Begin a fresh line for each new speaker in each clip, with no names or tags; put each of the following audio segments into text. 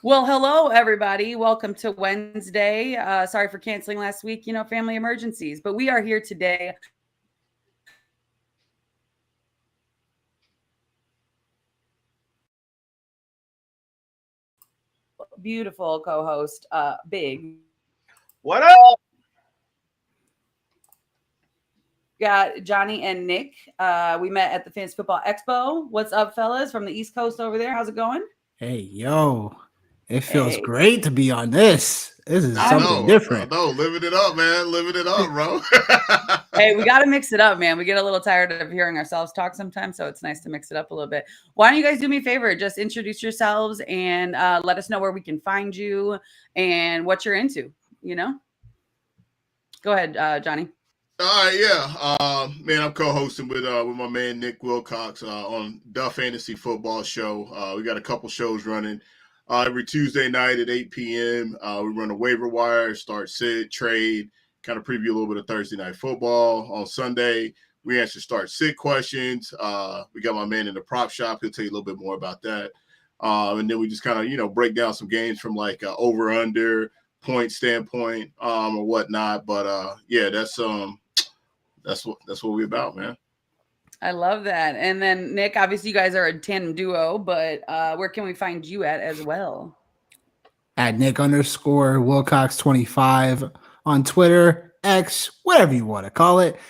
Well, hello, everybody. Welcome to Wednesday. Sorry for canceling last week, family emergencies, but we are here today. Beautiful co-host, Big.
What up?
Got Johnny and Nick. We met at the Fantasy Football Expo. What's up, fellas, from the East Coast over there? How's it going?
Hey, yo. It feels great to be on this. This is something different.
No, living it up, man. Living it up, bro.
Hey, we got to mix it up, man. We get a little tired of hearing ourselves talk sometimes, so it's nice to mix it up a little bit. Why don't you guys do me a favor? Just introduce yourselves and let us know where we can find you and what you're into, Go ahead, Johnny.
All right, yeah. Man, I'm co-hosting with my man Nick Wilcox on the Fantasy Football Show. We got a couple shows running every Tuesday night at 8 p.m. We run a waiver wire, start, sit, trade, kind of preview a little bit of Thursday night football. On Sunday, we answer start, sit questions. We got my man in the prop shop. He'll tell you a little bit more about that. And then we just kind of, break down some games from like over-under point standpoint or whatnot. But yeah, that's what we're about, man.
I love that. And then Nick, obviously you guys are a tandem duo, but where can we find you at as well?
At Nick_Wilcox25 on Twitter, X, whatever you want to call it.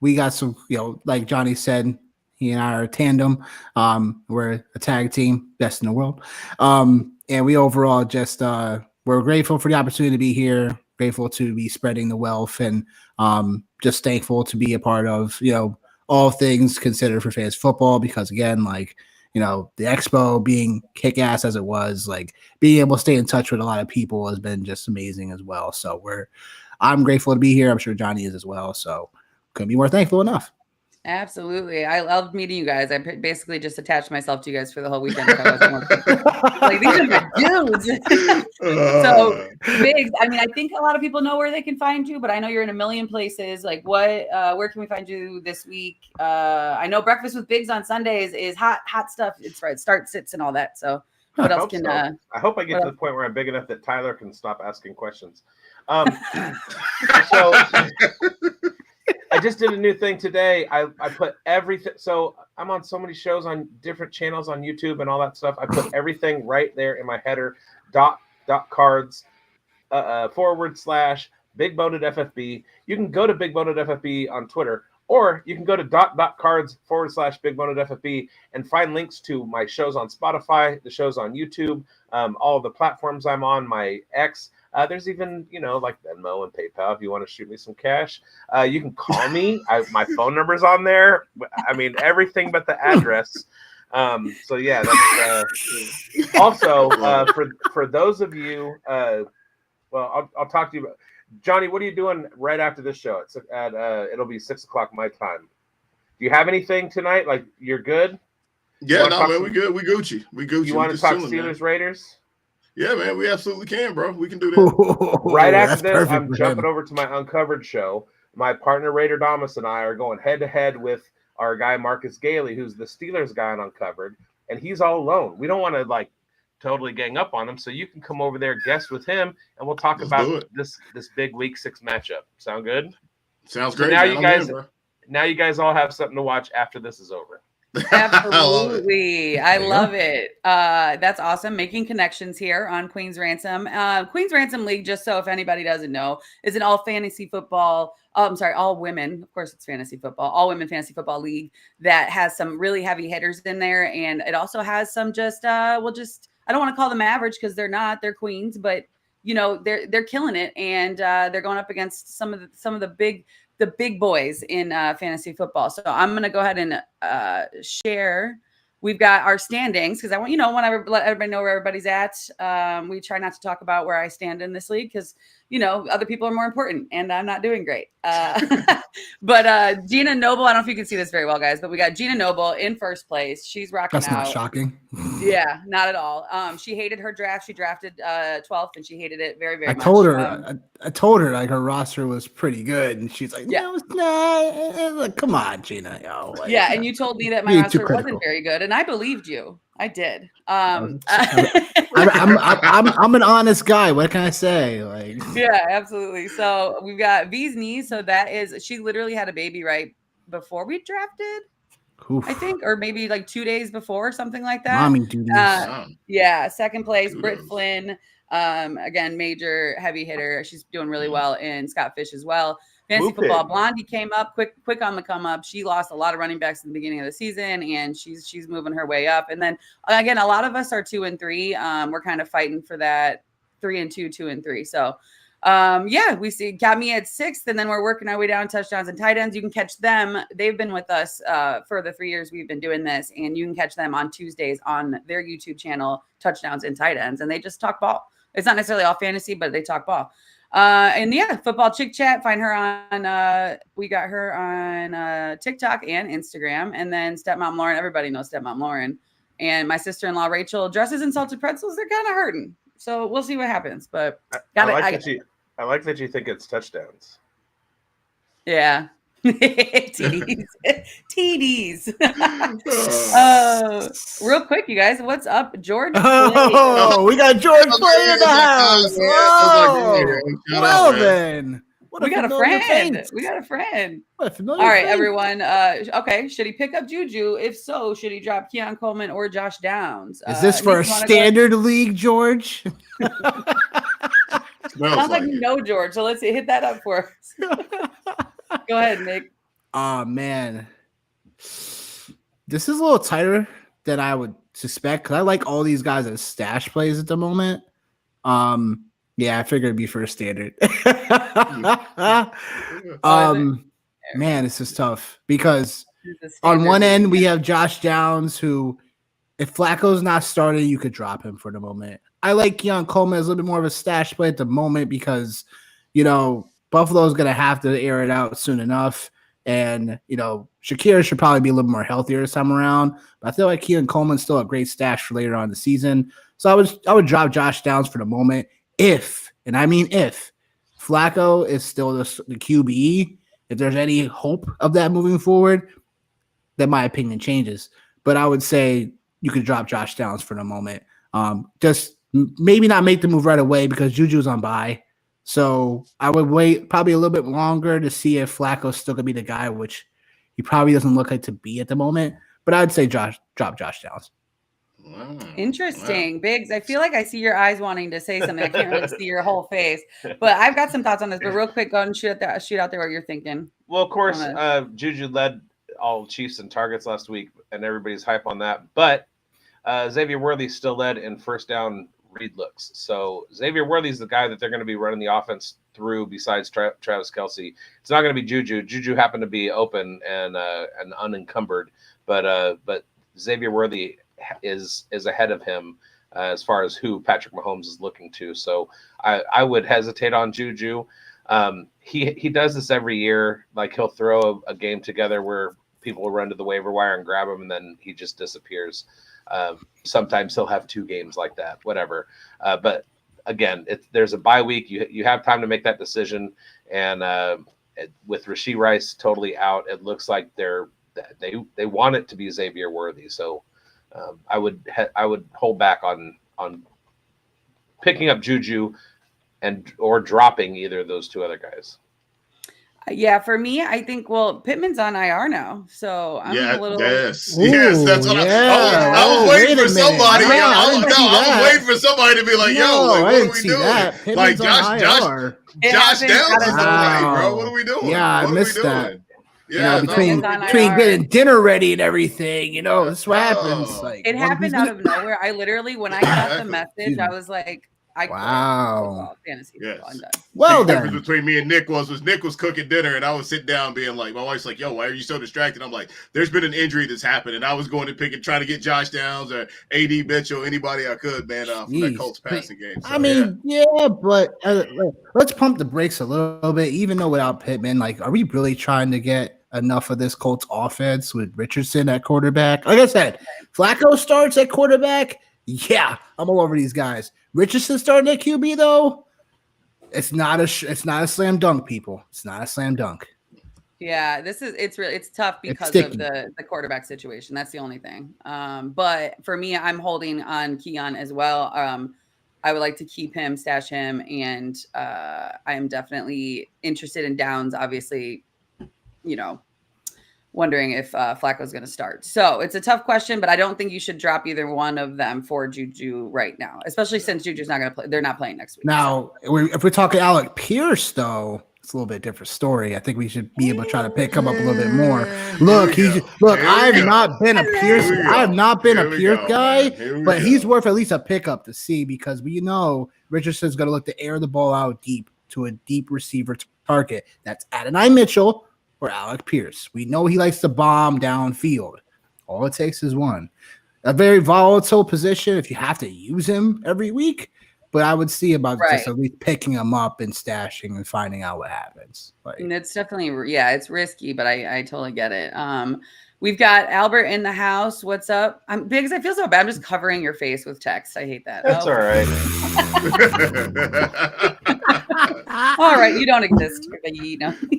We got some, like Johnny said, he and I are a tandem. We're a tag team, best in the world. And we overall just we're grateful for the opportunity to be here, grateful to be spreading the wealth, and just thankful to be a part of, all things considered for fantasy football, because again, like, the expo being kick-ass as it was, like being able to stay in touch with a lot of people has been just amazing as well. So I'm grateful to be here. I'm sure Johnny is as well. So couldn't be more thankful enough.
Absolutely. I loved meeting you guys. I basically just attached myself to you guys for the whole weekend. Like, these are my dudes. So, Biggs, I think a lot of people know where they can find you, but I know you're in a million places. Like, where can we find you this week? I know Breakfast with Biggs on Sundays is hot stuff. It's right. Start, sits, and all that. So, what else can...
I hope I get to the point where I'm big enough that Tyler can stop asking questions. So... I just did a new thing today. I put everything. So I'm on so many shows on different channels on YouTube and all that stuff. I put everything right there in my header. .cards / Big Boned FFB. You can go to Big Boned FFB on Twitter, or you can go to .cards / Big Boned FFB and find links to my shows on Spotify, the shows on YouTube, all of the platforms I'm on, my X. There's even, like Venmo and PayPal if you want to shoot me some cash. You can call me. My phone number's on there. Everything but the address. So yeah, that's also for those of you. Well, I'll talk to you about Johnny. What are you doing right after this show? It's at it'll be 6:00 my time. Do you have anything tonight? Like, you're good?
Yeah, no, man, we good. We Gucci.
You
want to talk Steelers, Raiders?
Yeah, man, we absolutely can, bro. We can do that.
Right after this, I'm jumping over to my Uncovered show. My partner, Raider Damas, and I are going head-to-head with our guy, Marcus Gailey, who's the Steelers guy on Uncovered, and he's all alone. We don't want to, totally gang up on him, so you can come over there, guest with him, and we'll talk about this big Week 6 matchup. Sound good?
Sounds great.
So now you guys all have something to watch after this is over.
Absolutely. I love it. That's awesome. Making connections here on Queen's Ransom. Queen's Ransom League, just so if anybody doesn't know, is an all women, of course it's fantasy football, all women fantasy football league that has some really heavy hitters in there. And it also has some I don't want to call them average because they're not, they're queens, but they're killing it. And they're going up against some of the big boys in fantasy football. So I'm going to go ahead and share. We've got our standings because I want to let everybody know where everybody's at. We try not to talk about where I stand in this league because, other people are more important and I'm not doing great. But Gina Noble, I don't know if you can see this very well, guys, but we got Gina Noble in first place. She's rocking out.
That's not shocking.
Yeah, not at all. She hated her draft. She drafted 12th and she hated it very, very much.
I told her like her roster was pretty good, and she's like, "No, it's not." Like, come on, Gina.
And you told me that my roster wasn't very good, and I believed you. I did.
I'm an honest guy. What can I say? Like,
yeah, absolutely. So we've got V's niece. So that is, she literally had a baby right before we drafted,
oof,
I think, or maybe like 2 days before, something like that.
mommy duties.
Yeah, second place,
Kudos.
Britt Flynn. Again, major heavy hitter. She's doing really well in Scott Fish as well. Fantasy
Whoop
football.
it.
Blondie came up quick on the come up. She lost a lot of running backs in the beginning of the season, and she's moving her way up. And then again, a lot of us are 2 and 3. We're kind of fighting for that 3 and 2, 2 and 3. So yeah, we got me at 6th, and then we're working our way down touchdowns and tight ends. You can catch them. They've been with us for the 3 years we've been doing this, and you can catch them on Tuesdays on their YouTube channel, Touchdowns and Tight Ends, and they just talk ball. It's not necessarily all fantasy, but they talk ball. And yeah, football chick chat. Find her on. We got her on TikTok and Instagram, and then Stepmom Lauren. Everybody knows Stepmom Lauren, and my sister-in-law Rachel dresses in salted pretzels. They're kind of hurting, so we'll see what happens. But
I like that you think it's touchdowns.
Yeah. TDs. TDs. Real quick, you guys, what's up? George.
Oh, we got George Play in the house. Oh, well then.
We got a friend. We got a friend. All right, everyone. Okay, should he pick up Juju? If so, should he drop Keon Coleman or Josh Downs?
Is this for a standard league, George?
Sounds like you know George. So let's see. Hit that up for us. Go ahead, Nick.
Oh man, this is a little tighter than I would suspect because I like all these guys as stash plays at the moment. Yeah, I figured it'd be for a standard. Man, this is tough because on one end we have Josh Downs, who, if Flacco's not starting, you could drop him for the moment. I like Keon Coleman as a little bit more of a stash play at the moment because, you know, Buffalo's going to have to air it out soon enough. And, you know, Shakira should probably be a little more healthier this time around. But I feel like Keon Coleman's still a great stash for later on in the season. So I would drop Josh Downs for the moment if, and I mean if, Flacco is still the QB. If there's any hope of that moving forward, then my opinion changes. But I would say you could drop Josh Downs for the moment. Just maybe not make the move right away because Juju's on bye. So I would wait probably a little bit longer to see if Flacco's still going to be the guy, which he probably doesn't look like to be at the moment. But I'd say drop Josh Downs.
Wow.
Interesting. Wow. Biggs, I feel like I see your eyes wanting to say something. I can't really see your whole face. But I've got some thoughts on this. But real quick, go ahead and shoot out there what you're thinking.
Well, of course, Juju led all Chiefs in targets last week, and everybody's hype on that. But Xavier Worthy still led in first down read looks. So Xavier Worthy's the guy that they're going to be running the offense through besides Travis Kelce. It's not going to be Juju. Juju happened to be open and unencumbered, but Xavier Worthy is ahead of him as far as who Patrick Mahomes is looking to. So I would hesitate on Juju. He does this every year. Like, he'll throw a game together where people will run to the waiver wire and grab him, and then he just disappears. Sometimes he'll have 2 games like that, whatever. But again, there's a bye week. You have time to make that decision. And with Rashee Rice totally out, it looks like they want it to be Xavier Worthy. So I would hold back on picking up Juju or dropping either of those 2 other guys.
Yeah, for me, I think, Pittman's on IR now, so I'm a little.
Yes, that's what I was waiting for somebody. I was waiting for somebody to be like, "Yo, what are we doing?" Like Josh Downs is somebody, bro. What are we doing?
Yeah, I missed that.
Yeah,
between getting dinner ready and everything, that's what happens. Like,
it happened out of nowhere. I literally, when I got the message, I was like,
wow.
Fantasy
yes.
football, I'm done.
Well,
the difference between me and Nick was Nick was cooking dinner, and I would sit down being like, my wife's like, "Yo, why are you so distracted?" I'm like, "There's been an injury that's happened," and I was going to trying to get Josh Downs or AD Mitchell, anybody I could, man, from that Colts passing game. So,
but let's pump the brakes a little bit. Even though without Pittman, like, are we really trying to get enough of this Colts offense with Richardson at quarterback? Like I said, Flacco starts at quarterback. Yeah, I'm all over these guys. Richardson starting at QB though. It's not a slam dunk, people. It's not a slam dunk.
Yeah, it's tough because of
sticky.
the quarterback situation. That's the only thing. But for me, I'm holding on Keon as well. I would like to keep him, stash him, and I am definitely interested in Downs. Obviously, wondering if Flacco's going to start. So it's a tough question, but I don't think you should drop either one of them for Juju right now, especially since Juju's not going to play. They're not playing next week.
Now, if we're talking Alec Pierce, though, it's a little bit different story. I think we should be able to try to pick him up a little bit more. Look, I have not been a Pierce guy, but he's worth at least a pickup to see because we know Richardson's going to look to air the ball out deep to a deep receiver target. That's Adonai Mitchell or Alec Pierce. We know he likes to bomb downfield. All it takes is one. A very volatile position if you have to use him every week. But I would see about just at least picking him up and stashing and finding out what happens.
And it's definitely, it's risky, but I totally get it. We've got Albert in the house. What's up? Biggs, I feel so bad. I'm just covering your face with text. I hate that.
That's all right.
All right, you don't exist.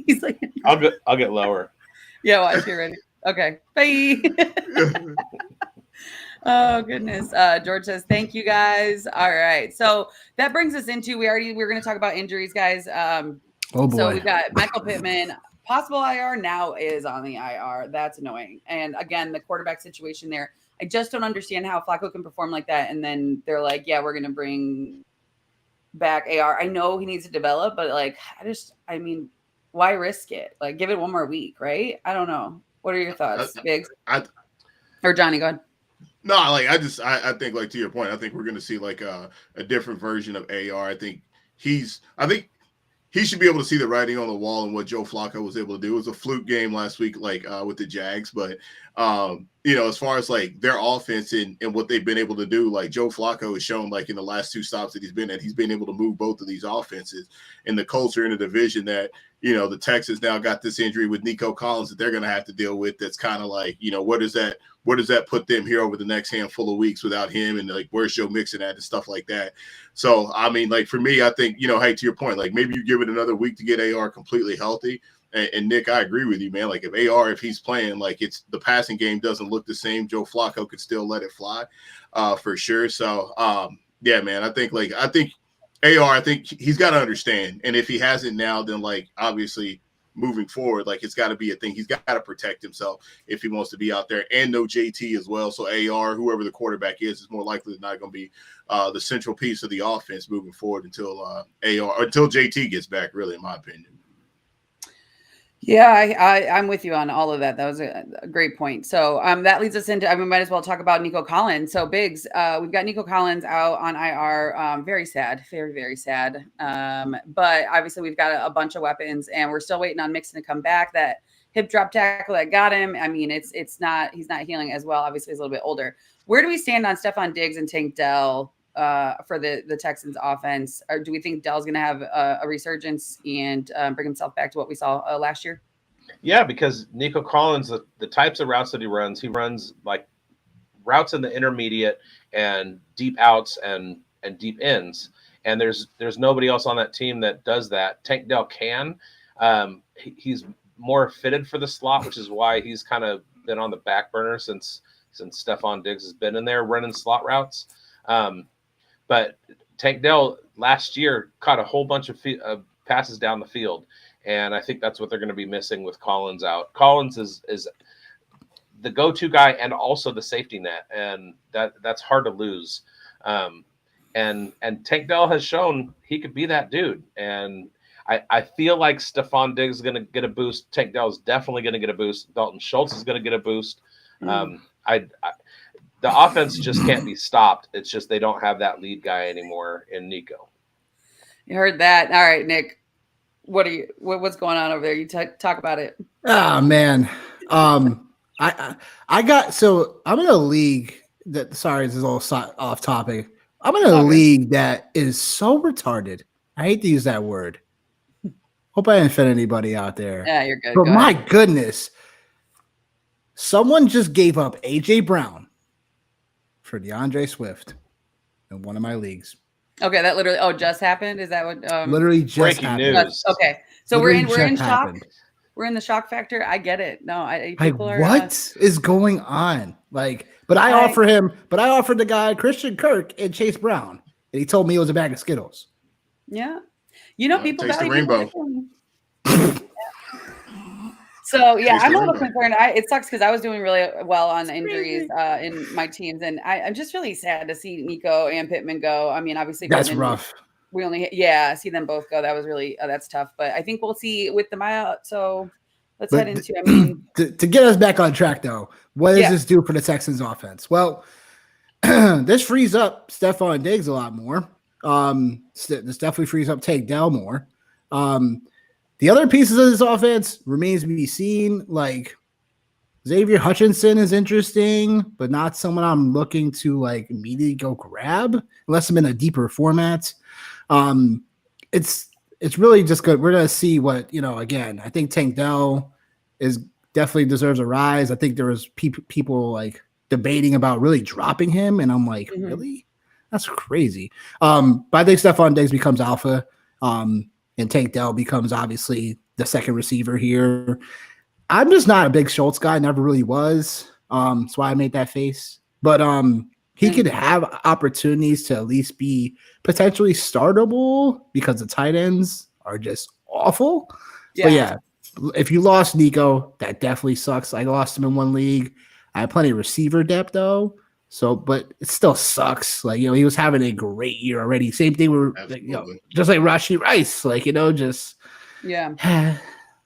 He's like,
I'll get lower.
Yeah, watch you ready. Okay, bye. Oh goodness. George says, thank you guys. All right. So that brings us into, we're going to talk about injuries, guys.
Oh boy.
So we've got Michael Pittman, possible IR, now is on the IR. That's annoying. And again, the quarterback situation there, I just don't understand how Flacco can perform like that. And then they're like, yeah, we're going to bring back AR. I know he needs to develop, but why risk it? Like, give it one more week, right? I don't know. What are your thoughts, Biggs? Or Johnny, go ahead.
No, I think to your point, I think we're going to see like a different version of AR. I think he should be able to see the writing on the wall and what Joe Flacco was able to do. It was a fluke game last week, with the Jags, but as far as like their offense and what they've been able to do, like Joe Flacco has shown like in the last two stops that he's been at, he's been able to move both of these offenses. And the Colts are in a division that, the Texans now got this injury with Nico Collins that they're going to have to deal with. That's kind of like, where does that put them here over the next handful of weeks without him? And like, where's Joe Mixon at and stuff like that. So, for me, I think, hey, to your point, like maybe you give it another week to get AR completely healthy. And Nick, I agree with you, man. Like if he's playing, like it's the passing game doesn't look the same. Joe Flacco could still let it fly, for sure. So, yeah, man, I think AR, I think he's got to understand. And if he hasn't now, then like obviously moving forward, like it's got to be a thing. He's got to protect himself if he wants to be out there, and no JT as well. So AR, whoever the quarterback is more likely than not going to be the central piece of the offense moving forward until JT gets back, really, in my opinion.
Yeah, I'm with you on all of that. That was a great point. So that leads us into, we might as well talk about Nico Collins. So Biggs, we've got Nico Collins out on IR. Very sad, very, very sad. But obviously we've got a bunch of weapons and we're still waiting on Mixon to come back. That hip drop tackle that got him. He's not healing as well. Obviously he's a little bit older. Where do we stand on Stephon Diggs and Tank Dell for the Texans offense? Or do we think Dell's going to have a resurgence and bring himself back to what we saw last year?
Yeah, because Nico Collins, the types of routes that he runs like routes in the intermediate and deep outs and deep ends. And there's nobody else on that team that does that. Tank Dell can. He's more fitted for the slot, which is why he's kind of been on the back burner since Stephon Diggs has been in there running slot routes. But Tank Dell last year caught a whole bunch of passes down the field, and I think that's what they're going to be missing with Collins out. Collins is the go-to guy and also the safety net, and that's hard to lose. And Tank Dell has shown he could be that dude, and I feel like Stephon Diggs is going to get a boost. Tank Dell is definitely going to get a boost. Dalton Schultz is going to get a boost. The offense just can't be stopped. It's just they don't have that lead guy anymore in Nico.
You heard that. All right, Nick. What's going on over there? You talk about it.
Oh man. I'm in a league that, sorry, this is a little off topic. I'm in a league that is so retarded. I hate to use that word. Hope I didn't offend anybody out there.
Yeah, you're good.
But my goodness, someone just gave up AJ Brown for DeAndre Swift in one of my leagues.
Okay, that literally just happened. Is that what?
Literally just
breaking
happened.
news.
Okay, so we're in shock. we're in the shock factor. I get it. No,
Like, what is going on? Like, but I offered the guy Christian Kirk and Chase Brown, and he told me it was a bag of Skittles.
Yeah. People
taste the
value
rainbow.
So yeah,
Taste
I'm
the
a little
rainbow.
concerned. It sucks because I was doing really well on injuries in my teams, and I'm just really sad to see Nico and Pittman go. I mean, obviously
That's
Pittman,
rough.
We only see them both go. That was really that's tough. But I think we'll see with them out. So let's head into. I mean,
to get us back on track though, what does this do for the Texans offense? Well, this frees up Stephon Diggs a lot more. This definitely frees up Tank Dell more. The other pieces of this offense remains to be seen. Like Xavier Hutchinson is interesting, but not someone I'm looking to like immediately go grab unless I'm in a deeper format. It's really just good. We're gonna see what again. I think Tank Dell definitely deserves a rise. I think there was people like debating about really dropping him, and I'm like, really? That's crazy. But I think Stephon Diggs becomes alpha. And Tank Dell becomes obviously the second receiver here. I'm just not a big Schultz guy, never really was. That's why I made that face. But he could have opportunities to at least be potentially startable because the tight ends are just awful. Yeah. But yeah, if you lost Nico, that definitely sucks. I lost him in one league. I have plenty of receiver depth though. So, but it still sucks. Like, he was having a great year already. Same thing with, just like Rashee Rice,
yeah.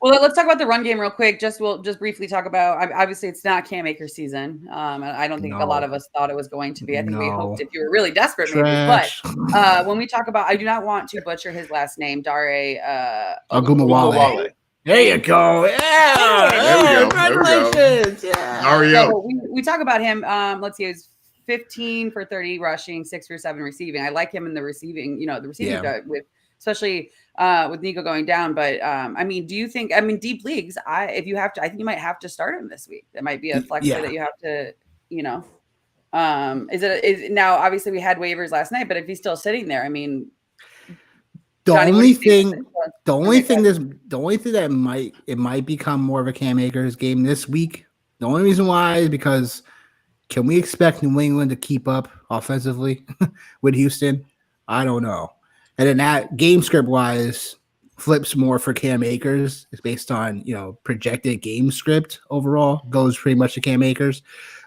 Well, let's talk about the run game real quick. We'll just briefly talk about, obviously it's not Cam Akers season. I don't think a lot of us thought it was going to be. I think we hoped if you were really desperate,
Trash.
maybe. But when we talk about, I do not want to butcher his last name, Dare
Ogumawale. There you go. Yeah.
There we go.
Congratulations. Yeah.
Dario.
So we talk about him. Let's see, it was 15 for 30 rushing, 6 for 7 receiving. I like him in the receiving, with especially with Nico going down. But I mean, do you think? I mean, deep leagues. I think you might have to start him this week. That might be a flexor that you have to. Is now? Obviously, we had waivers last night, but if he's still sitting there, I mean.
The only thing that might become more of a Cam Akers game this week. The only reason why is because can we expect New England to keep up offensively with Houston? I don't know. And then that game script wise flips more for Cam Akers. It's based on projected game script overall goes pretty much to Cam Akers.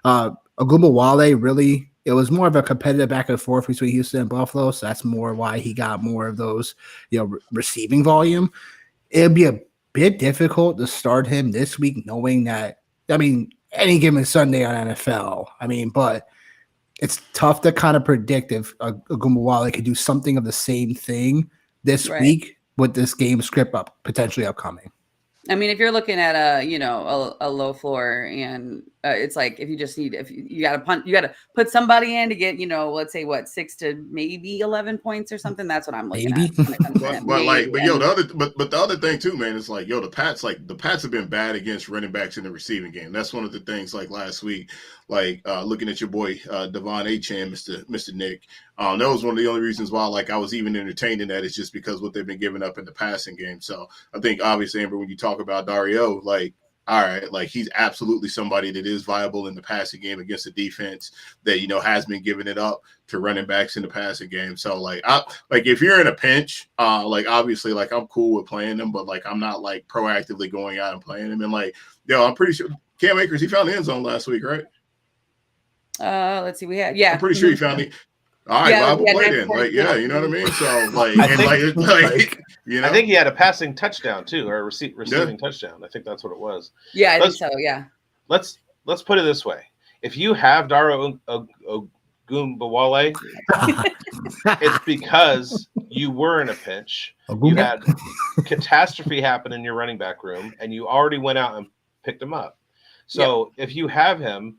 Ogumawale really. It was more of a competitive back and forth between Houston and Buffalo, so that's more why he got more of those, receiving volume. It'd be a bit difficult to start him this week, knowing that. I mean, any given Sunday on NFL. I mean, but it's tough to kind of predict if Ogumawale could do something of the same thing this week with this game script potentially upcoming.
I mean, if you're looking at a low floor, and it's like if you got to punt, you got to put somebody in to get let's say 6 to maybe 11 points or something. That's what I'm looking at. When it comes to
the other thing too, man, is like the Pats have been bad against running backs in the receiving game. That's one of the things. Like last week, looking at your boy Devon Achane, Mr. Nick. That was one of the only reasons why I was even entertained in that is just because what they've been giving up in the passing game. So I think obviously, Amber, when you talk about Dario, all right, he's absolutely somebody that is viable in the passing game against a defense that has been giving it up to running backs in the passing game. So if you're in a pinch, obviously I'm cool with playing them, but I'm not proactively going out and playing them. And I'm pretty sure Cam Akers, he found the end zone last week, right?
Let's see,
I'm pretty sure he found it. All right, viable play then. You know what I mean? So
I think he had a passing touchdown too, or a receiving touchdown. I think that's what it was.
Yeah, I think so. Yeah.
Let's put it this way: if you have Daro Ogumawale, it's because you were in a pinch. You had catastrophe happen in your running back room, and you already went out and picked him up. So if you have him,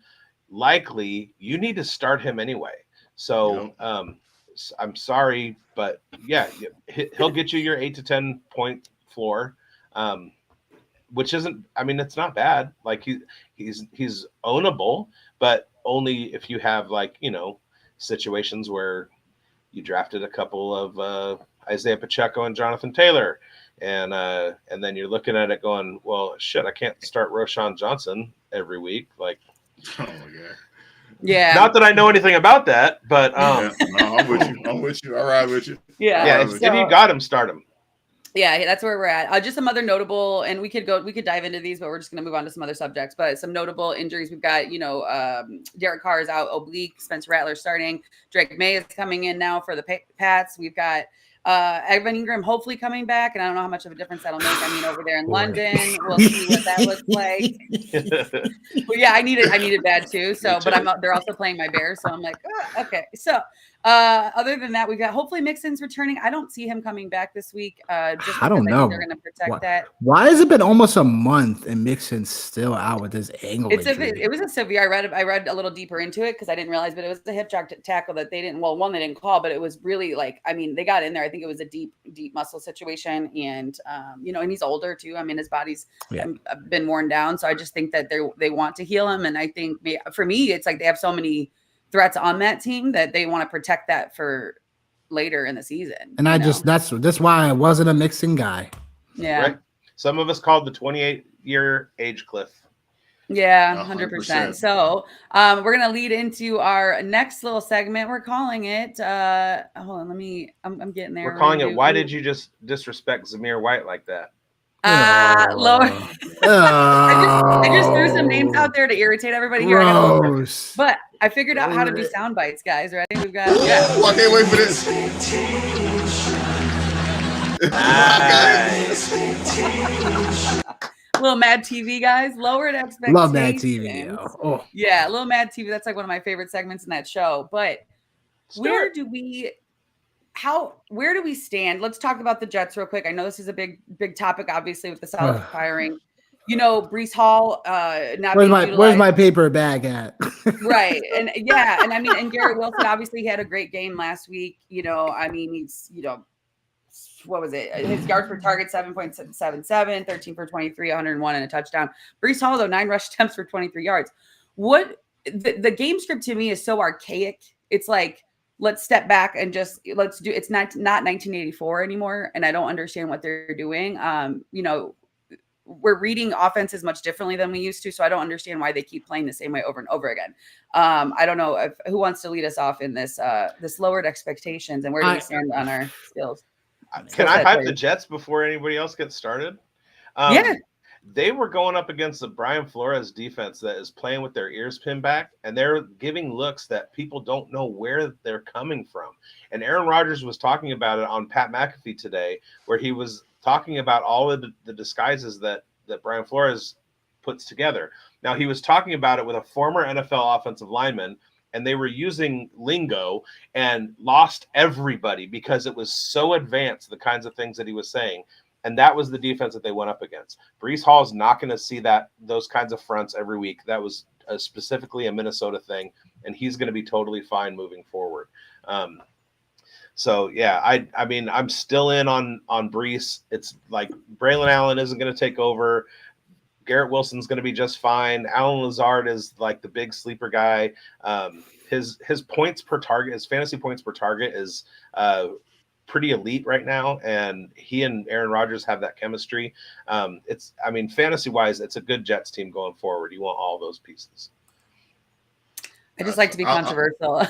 likely you need to start him anyway. So I'm sorry, but he'll get you your 8 to 10 point floor, which isn't. I mean, it's not bad. He's ownable, but only if you have situations where you drafted a couple of Isaiah Pacheco and Jonathan Taylor. And then you're looking at it going, well, shit, I can't start Roshan Johnson every week. Like,
oh my God.
Yeah.
Not that I know anything about that, but
yeah, no, I'm with you. All right, with you.
Yeah.
If you got him, start him.
Yeah, that's where we're at. Just some other notable, and we could dive into these, but we're just going to move on to some other subjects. But some notable injuries we've got, Derek Carr is out oblique, Spencer Rattler starting, Drake May is coming in now for the Pats. We've got Evan Ingram hopefully coming back, and I don't know how much of a difference that'll make. I mean, over there in London, we'll see what that looks like. Well, yeah, I need it bad too. So, but they're also playing my Bears, so I'm like, okay. So, other than that, we've got hopefully Mixon's returning. I don't see him coming back this week. Just
I don't know.
think they're going to protect that.
Why has it been almost a month and Mixon's still out with this ankle injury?
It was a severe. I read a little deeper into it because I didn't realize, but it was a hip tackle that they didn't. Well, one they didn't call, but it was really like, I mean, they got in there. I think it was a deep muscle situation, and and he's older too. I mean, his body's been worn down, so I just think that they want to heal him, and I think for me, it's like they have so many threats on that team that they want to protect that for later in the season.
And that's why I wasn't a Mixon guy.
Yeah.
Right. Some of us called the 28-year age cliff.
Yeah, 100%. So we're going to lead into our next little segment. We're calling it, hold on, I'm getting there.
We're calling it, why did you just disrespect Zamir White like that?
Lower. I just threw some names out there to irritate everybody here. But I figured out how to do sound bites, guys. Ready? We've got.
Yeah. I can't wait for this.
Little Mad TV, guys. Lowered expectations.
Love Mad TV. Oh.
Yeah, Little Mad TV. That's like one of my favorite segments in that show. But where do we stand? Let's talk about the Jets real quick. I know this is a big topic, obviously, with the South firing. Breece Hall.
Where's my paper bag at?
Right, and I mean, and Garrett Wilson obviously had a great game last week. I mean, he's what was it? His yards per target 7.77, 13 for 23, 101 and a touchdown. Breece Hall though 9 rush attempts for 23 yards. What the game script to me is so archaic. It's like, let's step back and just let's do. It's not 1984 anymore, and I don't understand what they're doing. We're reading offenses much differently than we used to, so I don't understand why they keep playing the same way over and over again. I don't know who wants to lead us off in this lowered expectations and where do we stand on our skills.
Can I hype the Jets before anybody else gets started? They were going up against the Brian Flores defense that is playing with their ears pinned back, and they're giving looks that people don't know where they're coming from. And Aaron Rodgers was talking about it on Pat McAfee today, where he was talking about all of the disguises that Brian Flores puts together. Now, he was talking about it with a former NFL offensive lineman, and they were using lingo and lost everybody because it was so advanced, the kinds of things that he was saying. And that was the defense that they went up against. Breece Hall is not going to see those kinds of fronts every week. That was specifically a Minnesota thing, and he's going to be totally fine moving forward. So, yeah, I mean, I'm still in on Breece. It's like Braylon Allen isn't going to take over. Garrett Wilson's going to be just fine. Alan Lazard is like the big sleeper guy. His points per target, his fantasy points per target is pretty elite right now, and he and Aaron Rodgers have that chemistry. Fantasy wise, it's a good Jets team going forward. You want all those pieces.
I just like to be controversial.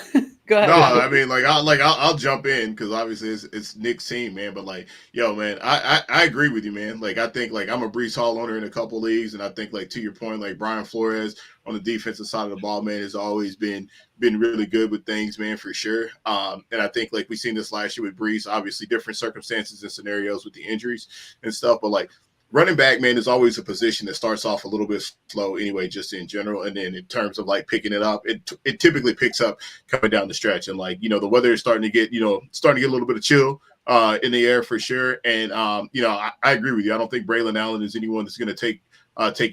Go ahead.
No, I mean, I'll jump in because obviously it's Nick's team, man. But man, I agree with you, man. I think I'm a Breece Hall owner in a couple leagues, and I think to your point, Brian Flores on the defensive side of the ball, man, has always been really good with things, man, for sure. And I think we've seen this last year with Breece, obviously different circumstances and scenarios with the injuries and stuff, but running back, man, is always a position that starts off a little bit slow anyway, just in general. And then in terms of picking it up, it typically picks up coming down the stretch. And the weather is starting to get a little bit of chill in the air for sure. And, I agree with you. I don't think Braylon Allen is anyone that's going to take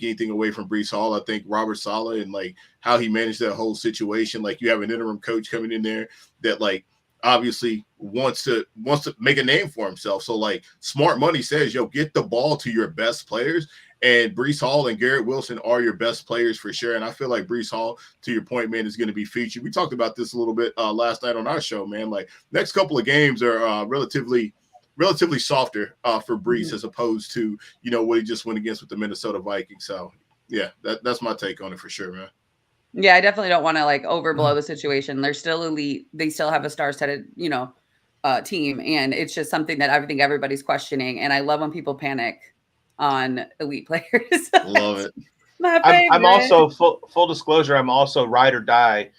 anything away from Breece Hall. I think Robert Saleh and how he managed that whole situation. You have an interim coach coming in there that obviously wants to make a name for himself. So smart money says, get the ball to your best players, and Breece Hall and Garrett Wilson are your best players for sure. And I feel like Breece Hall, to your point, man, is going to be featured. We talked about this a little bit last night on our show, man. Next couple of games are relatively relatively softer for Brees as opposed to, what he just went against with the Minnesota Vikings. So, yeah, that's my take on it for sure, man.
Yeah, I definitely don't want to like overblow the situation. They're still elite. They still have a star-studded, team, and it's just something that I think everybody's questioning. And I love when people panic on elite players.
Love it.
My favorite.
I'm also full disclosure. I'm also ride or die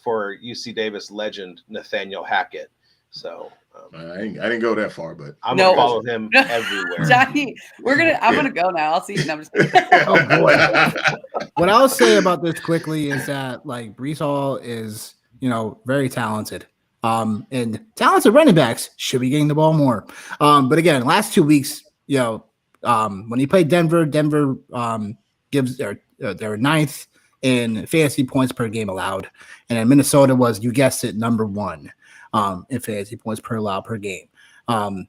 for UC Davis legend Nathaniel Hackett. So
I didn't go that far, but
I'm gonna follow him everywhere.
Johnny, I'm gonna go now. I'll see you. No, I'm just kidding.
Oh boy. What I'll say about this quickly is that like Brees Hall is, very talented. And talented running backs should be getting the ball more. But again, last 2 weeks, when he played Denver gives their ninth in fantasy points per game allowed, and then Minnesota was, you guessed it, number 1 in fantasy points per allowed per game, and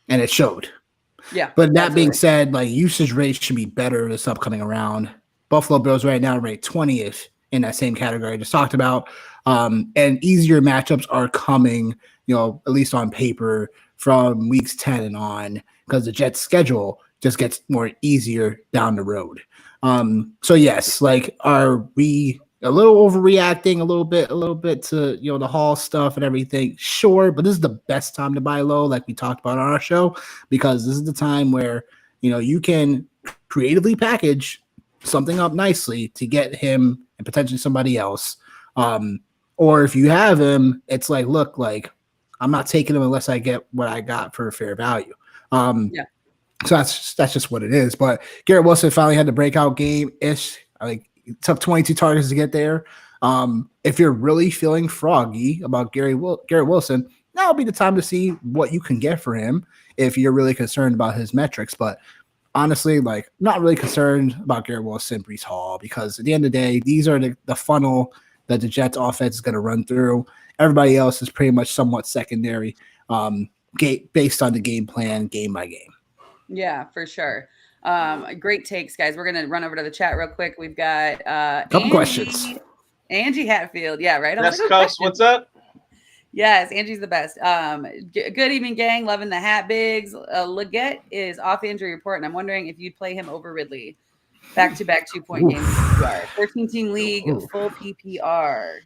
it showed.
Yeah.
But that being said, like usage rates should be better this upcoming round. Buffalo Bills right now rate 20th in that same category I just talked about, and easier matchups are coming, at least on paper from weeks 10 and on, because the Jets' schedule just gets more easier down the road. So yes, like, are we a little overreacting a little bit to, the Hall stuff and everything? Sure. But this is the best time to buy low, like we talked about on our show, because this is the time where, you can creatively package something up nicely to get him and potentially somebody else. Or if you have him, it's like, look, like, I'm not taking him unless I get what I got for fair value.
Yeah.
So that's just what it is. But Garrett Wilson finally had the breakout game-ish. Like, it took 22 targets to get there. If you're really feeling froggy about Garrett Wilson, now will be the time to see what you can get for him if you're really concerned about his metrics. But honestly, like, not really concerned about Garrett Wilson, Brees Hall, because at the end of the day, these are the funnel that the Jets offense is going to run through. Everybody else is pretty much somewhat secondary, based on the game plan, game by game.
Yeah, for sure. Great takes, guys. We're gonna run over to the chat real quick. We've got
Couple questions.
Angie Hatfield. Yeah, right.
West Coast, what's up?
Yes, Angie's the best. Good evening, gang. Loving the hat bigs. Leggett is off the injury report, and I'm wondering if you'd play him over Ridley. Back-to-back 2-point games. 14-team league, full PPR.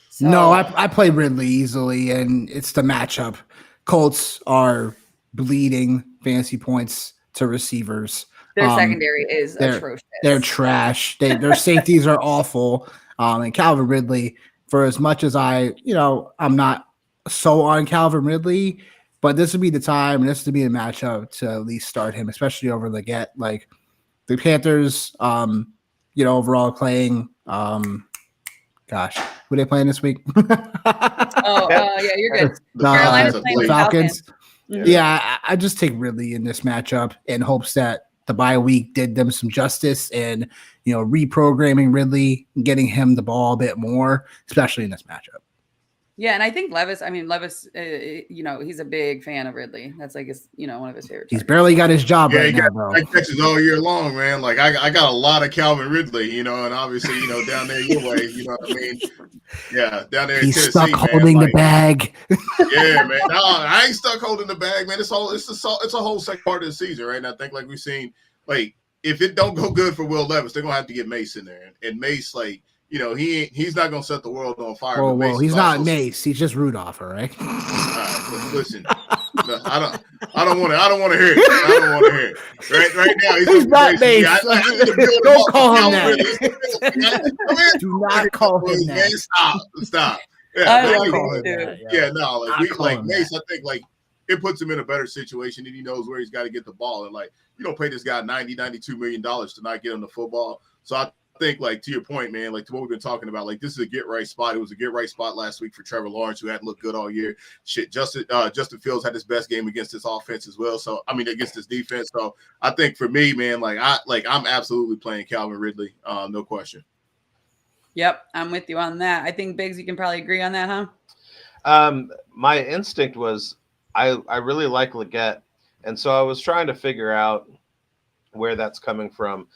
So,
no, I play Ridley easily, and it's the matchup. Colts are bleeding fantasy points to receivers.
Their secondary is atrocious.
They're trash. Their safeties are awful. And Calvin Ridley, for as much as I'm not so on Calvin Ridley, but this would be the time, and this would be the matchup to at least start him, especially over Leggett. Like, the Panthers, overall playing, gosh, who are they playing this week?
Yeah, you're good. Carolina's playing the
Falcons.
Mm-hmm.
Yeah, I just take Ridley in this matchup in hopes that the bye week did them some justice and, reprogramming Ridley, getting him the ball a bit more, especially in this matchup.
Yeah, and I think Levis, he's a big fan of Ridley. That's like one of his favorite.
He's barely got his job right now, bro.
I catches all year long, man. Like, I got a lot of Calvin Ridley, and obviously, down there your way, you know what I mean? Yeah, down there in
He's
Tennessee,
stuck holding the bag.
Yeah, man. No, I ain't stuck holding the bag, man. It's a whole second part of the season, right? And I think, like we've seen, like, if it don't go good for Will Levis, they're gonna have to get Mace in there. And Mace, like, he's not gonna set the world on fire.
Whoa, he's not Mace. He's just Rudolph, all right?
All right, listen, no, I don't want to hear it. Right now, he's not Mace.
Don't call him that. Do not call him that.
Stop. Mace. I think like it puts him in a better situation, and he knows where he's got to get the ball. And like, you don't pay this guy $92 million to not get him the football. So I think, like, to your point, man, like to what we've been talking about, like, this is a get right spot. It was a get right spot last week for Trevor Lawrence, who hadn't looked good all year. Justin Fields had his best game against this offense as well. So against this defense. So I think for me, man, I'm absolutely playing Calvin Ridley, no question.
Yep, I'm with you on that. I think Biggs, you can probably agree on that, huh?
My instinct was I really like Leggett, and so I was trying to figure out where that's coming from.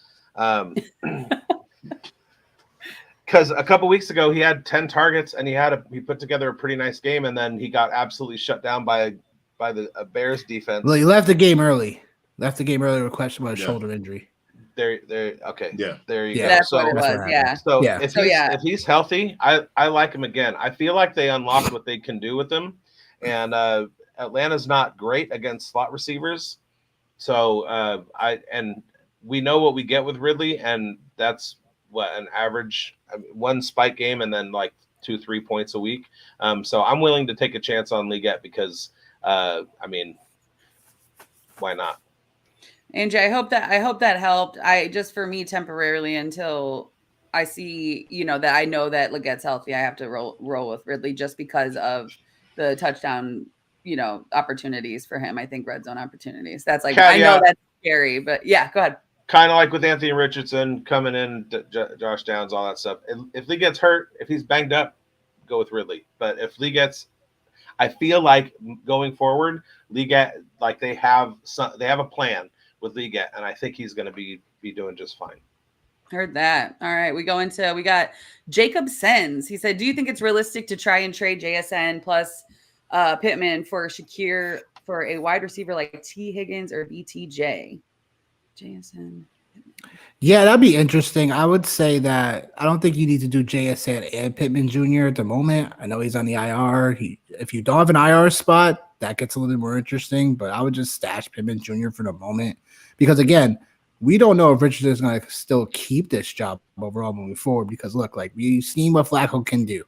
Because a couple weeks ago he had 10 targets and he put together a pretty nice game, and then he got absolutely shut down by by the Bears defense.
Well, he left the game early. Left the game early with a question about a
Yeah.
shoulder injury.
There, okay.
Yeah.
There you
Yeah.
go.
That's
So
what it was.
happened.
Yeah.
So
Yeah.
if he's healthy, I like him again. I feel like they unlocked what they can do with him, and Atlanta's not great against slot receivers. So we know what we get with Ridley, and that's what an average one spike game, and then like 2-3 points a week. So I'm willing to take a chance on Liggett because I mean, why not?
Angie, I hope that helped. I just for me temporarily until I see, that I know that Leggett's healthy. I have to roll with Ridley just because of the touchdown, opportunities for him. I think red zone opportunities. That's like I know that's scary, but yeah, go ahead.
Kind of like with Anthony Richardson coming in, Josh Downs, all that stuff. If Lee gets hurt, if he's banged up, go with Ridley. But if Lee gets, I feel like going forward, they have a plan with Liggett, and I think he's going to be doing just fine.
Heard that. All right, we got Jacob Sens. He said, "Do you think it's realistic to try and trade JSN plus Pittman for Shakir for a wide receiver like T. Higgins or BTJ?" JSN.
Yeah, that'd be interesting. I would say that I don't think you need to do JSN and Pittman Jr. at the moment. I know he's on the IR. If you don't have an IR spot, that gets a little bit more interesting, but I would just stash Pittman Jr. for the moment because, again, we don't know if Richardson is going to still keep this job overall moving forward because, look, like we've seen what Flacco can do.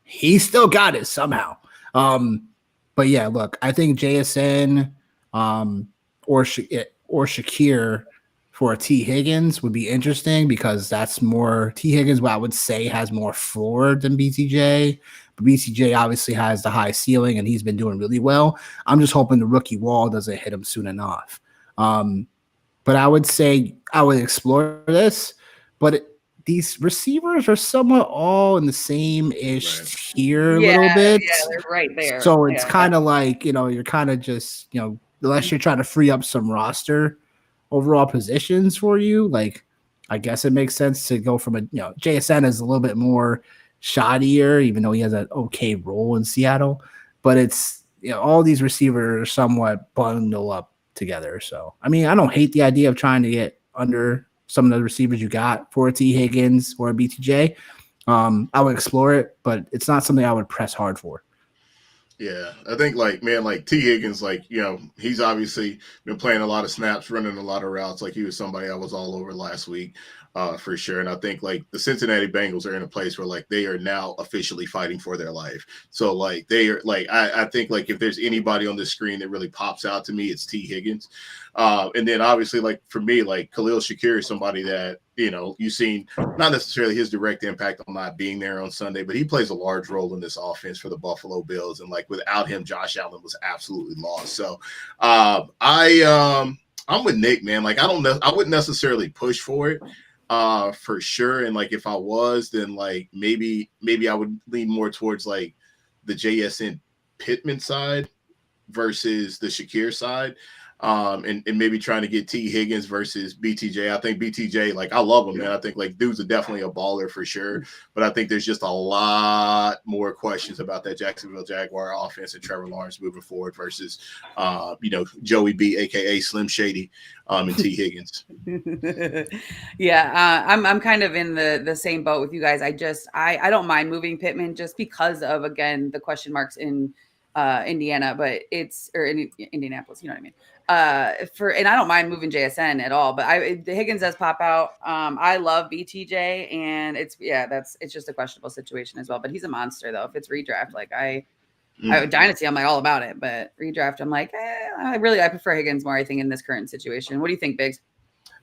He still got it somehow. But, yeah, look, I think JSN or Shakir for T. Higgins would be interesting because that's more T. Higgins, what I would say has more floor than BTJ. But BTJ obviously has the high ceiling and he's been doing really well. I'm just hoping the rookie wall doesn't hit him soon enough. But I would say I would explore this, but these receivers are somewhat all in the same-ish tier a little bit.
Yeah, they're right there.
So it's kind of like, you're kind of just, unless you're trying to free up some roster overall positions for you, like I guess it makes sense to go from JSN is a little bit more shoddier, even though he has an okay role in Seattle, but it's, all these receivers are somewhat bundle up together. So, I mean, I don't hate the idea of trying to get under some of the receivers you got for a T. Higgins or a BTJ. I would explore it, but it's not something I would press hard for.
Yeah, I think like T. Higgins, he's obviously been playing a lot of snaps, running a lot of routes. Like he was somebody I was all over last week, for sure. And I think like the Cincinnati Bengals are in a place where like they are now officially fighting for their life. So like they are like I think like if there's anybody on the screen that really pops out to me, it's T. Higgins. And then obviously like for me, like Khalil Shakir is somebody that you've seen not necessarily his direct impact on not being there on Sunday, but he plays a large role in this offense for the Buffalo Bills. And like without him, Josh Allen was absolutely lost. So I'm with Nick, man. Like I wouldn't necessarily push for it for sure. And like if I was, then like maybe I would lean more towards like the JSN Pittman side versus the Shakir side. And maybe trying to get T. Higgins versus BTJ. I think BTJ, like I love him, man. I think like dude's definitely a baller for sure. But I think there's just a lot more questions about that Jacksonville Jaguar offense and Trevor Lawrence moving forward versus Joey B, aka Slim Shady, and T. Higgins.
Yeah, I'm kind of in the same boat with you guys. I don't mind moving Pittman just because of again the question marks in Indiana, but in Indianapolis, you know what I mean? And I don't mind moving JSN at all, but the Higgins does pop out. I love BTJ and it's just a questionable situation as well, but he's a monster though. If it's redraft, like I Dynasty, I'm like all about it, but redraft, I'm like, I prefer Higgins more, I think, in this current situation. What do you think, Biggs?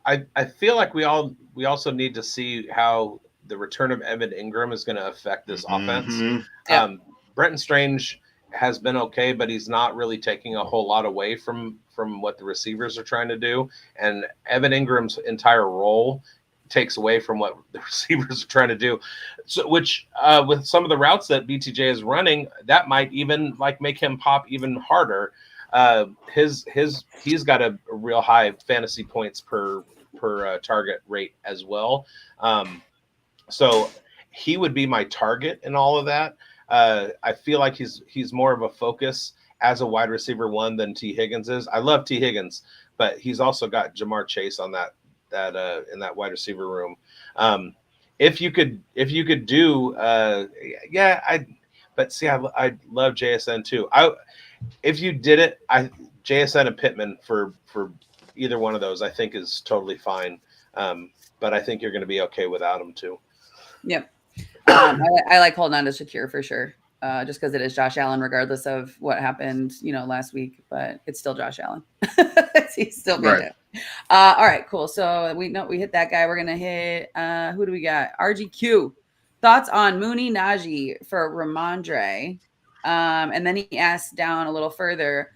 I feel like we also need to see how the return of Evan Ingram is going to affect this offense.
Yeah.
Brenton Strange has been okay, but he's not really taking a whole lot away from what the receivers are trying to do. And Evan Ingram's entire role takes away from what the receivers are trying to do. So, which with some of the routes that BTJ is running, that might even like make him pop even harder. He's got a real high fantasy points per target rate as well. So he would be my target in all of that. I feel like he's more of a focus, as a wide receiver one than T. Higgins is. I love T. Higgins, but he's also got Jamar Chase on that in that wide receiver room. If you could do, but see, I love JSN too. If you did it, JSN and Pittman for either one of those, I think is totally fine. But I think you're going to be okay without them too.
Yep. I like holding on to Shakir for sure. Just because it is Josh Allen, regardless of what happened, last week, but it's still Josh Allen. He's still good. Right. All right, cool. So we hit that guy. We're gonna hit who do we got? RGQ. Thoughts on Mooney Najee for Ramondre? And then he asked down a little further.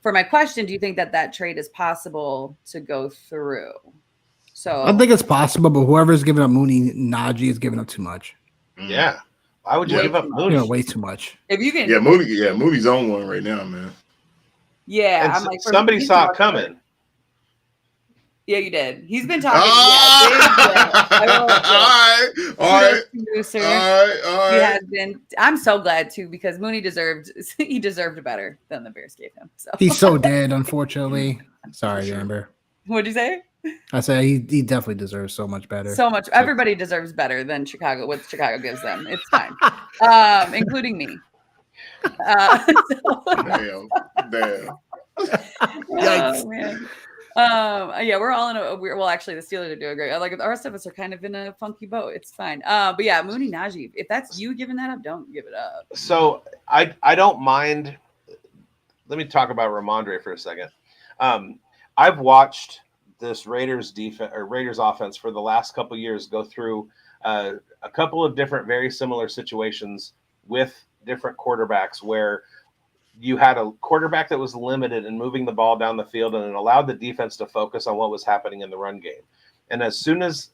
For my question, do you think that trade is possible to go through? So
I think it's possible, but whoever's giving up Mooney Najee is giving up too much.
Yeah. Why would you give up Mooney?
Way too much.
If you can,
Mooney's on one right now, man.
Yeah,
and I'm like, somebody saw it coming.
Yeah, you did. He's been talking.
All right.
Producer. He has been. I'm so glad too because Mooney deserved better than the Bears gave him. So
he's so dead, unfortunately. Sorry, Amber.
What'd you say?
I said he definitely deserves so much better.
So much. Everybody deserves better than Chicago. What Chicago gives them, it's fine, including me.
Damn.
Oh, man. We're all in actually the Steelers are doing great. Like the rest of us are kind of in a funky boat. It's fine. But yeah, Mooney Najee, if that's you giving that up, don't give it up.
So I don't mind. Let me talk about Ramondre for a second. I've watched this Raiders offense for the last couple of years go through a couple of different very similar situations with different quarterbacks where you had a quarterback that was limited in moving the ball down the field and it allowed the defense to focus on what was happening in the run game. And as soon as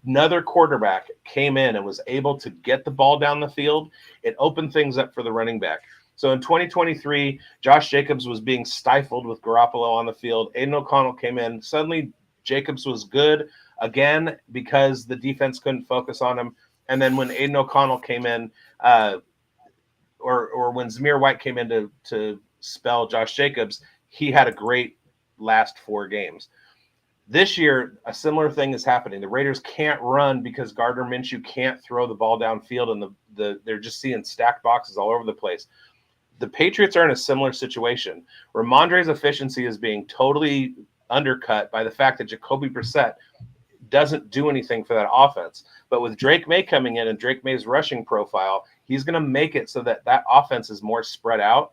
another quarterback came in and was able to get the ball down the field, it opened things up for the running back. So in 2023, Josh Jacobs was being stifled with Garoppolo on the field. Aiden O'Connell came in. Suddenly, Jacobs was good again because the defense couldn't focus on him. And then when Aiden O'Connell came in, or when Zamir White came in to spell Josh Jacobs, he had a great last 4 games. This year, a similar thing is happening. The Raiders can't run because Gardner Minshew can't throw the ball downfield, and they're just seeing stacked boxes all over the place. The Patriots are in a similar situation. Ramondre's efficiency is being totally undercut by the fact that Jacoby Brissett doesn't do anything for that offense. But with Drake May coming in and Drake May's rushing profile, he's going to make it so that offense is more spread out.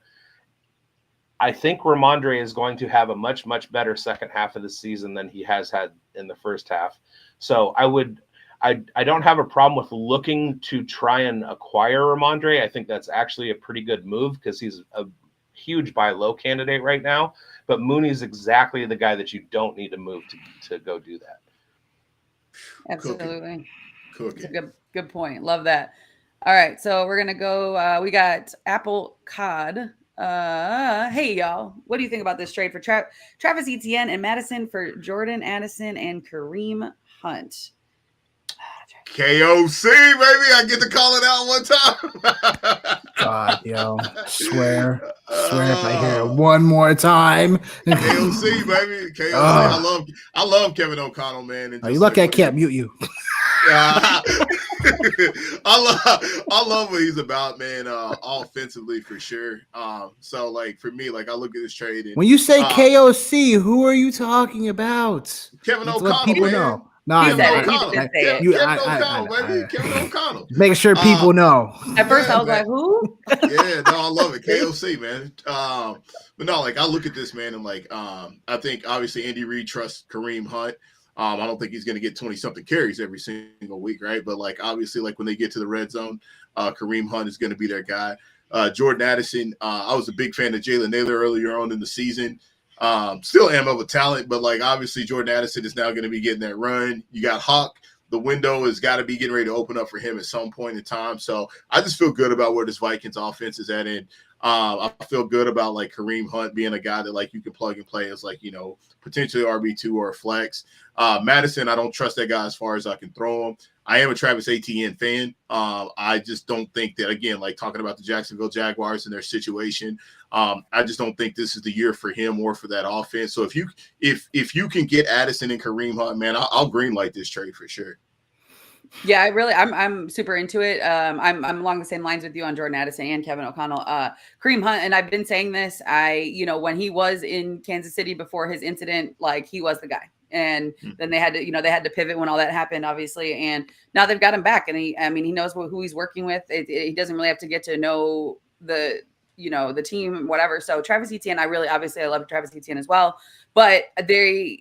I think Ramondre is going to have a much, much better second half of the season than he has had in the first half. So I don't have a problem with looking to try and acquire Ramondre. I think that's actually a pretty good move because he's a huge buy low candidate right now. But Mooney's exactly the guy that you don't need to move to go do that.
Absolutely.
Cookie.
That's a good point. Love that. All right, so we're gonna go. We got Apple Cod. Hey y'all, what do you think about this trade for Travis Etienne and Madison for Jordan Addison and Kareem Hunt?
KOC, baby. I get to call it out one time.
God, yo. Swear if I hear it one more time.
KOC, baby. KOC. I love Kevin O'Connell, man. And
you lucky I can't mute you.
I love what he's about, man. Offensively for sure. So like for me, like I look at this trade. And,
when you say KOC, who are you talking about?
Kevin
Let's
O'Connell,
let people
man.
know. No,
Kevin O'Connell, baby. Kevin O'Connell.
Making sure people know.
At first, I was like, "Who?"
Yeah, no, I love it. KOC, man. But no, like I look at this, man, and like I think obviously Andy Reid trusts Kareem Hunt. I don't think he's going to get 20-something carries every single week, right? But like obviously, like when they get to the red zone, Kareem Hunt is going to be their guy. Jordan Addison, I was a big fan of Jalen Naylor earlier on in the season. Still am of a talent, but like obviously Jordan Addison is now going to be getting that run. You got Hawk. The window has got to be getting ready to open up for him at some point in time. So I just feel good about where this Vikings offense is at. And I feel good about like Kareem Hunt being a guy that like you can plug and play as like, potentially RB2 or a flex. Madison, I don't trust that guy as far as I can throw him. I am a Travis Etienne fan. I just don't think that, again, like talking about the Jacksonville Jaguars and their situation, I just don't think this is the year for him or for that offense. So if you can get Addison and Kareem Hunt, man, I'll greenlight this trade for sure.
Yeah, I'm super into it. I'm along the same lines with you on Jordan Addison and Kevin O'Connell. Kareem Hunt, and I've been saying this, when he was in Kansas City before his incident, like he was the guy. And then they had to pivot when all that happened, obviously. And now they've got him back, and he knows who he's working with. He doesn't really have to get to know the team, whatever. So Travis Etienne, I love Travis Etienne as well, but the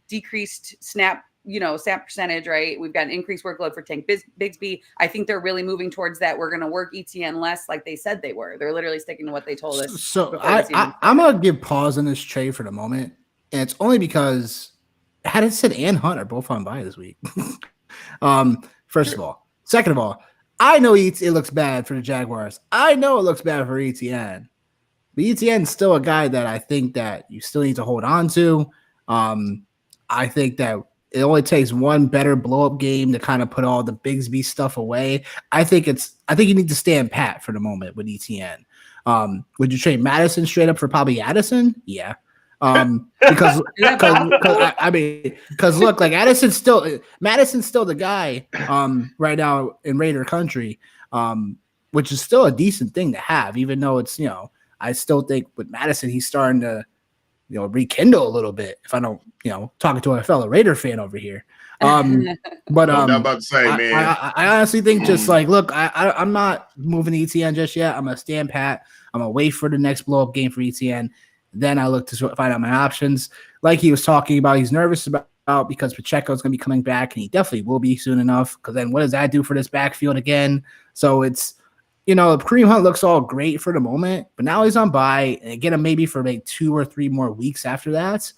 decreased snap percentage, right? We've got an increased workload for Tank Bigsby. I think they're really moving towards that. We're going to work Etienne less like they said they were. They're literally sticking to what they told us.
So I'm going to give pause on this trade for the moment. And it's only because Addison and Hunt are both on bye this week. First of all. Second of all, I know it looks bad for the Jaguars. I know it looks bad for Etienne. But Etienne's still a guy that I think that you still need to hold on to. I think that it only takes one better blow-up game to kind of put all the Bigsby stuff away. I think you need to stand pat for the moment with Etienne. Would you trade Madison straight up for probably Addison? Yeah. Because look, like Madison's still the guy right now in Raider country, which is still a decent thing to have, even though it's I still think with Madison he's starting to rekindle a little bit. If I don't talking to a fellow Raider fan over here, but
I'm about to say, man,
I honestly think just like look, I'm not moving Etienne just yet. I'm gonna stand pat. I'm gonna wait for the next blow up game for Etienne. Then I look to find out my options. Like he was talking about, he's nervous about because Pacheco's going to be coming back, and he definitely will be soon enough. Because then what does that do for this backfield again? So it's, Kareem Hunt looks all great for the moment, but now he's on bye, and get him maybe for like 2 or 3 more weeks after that.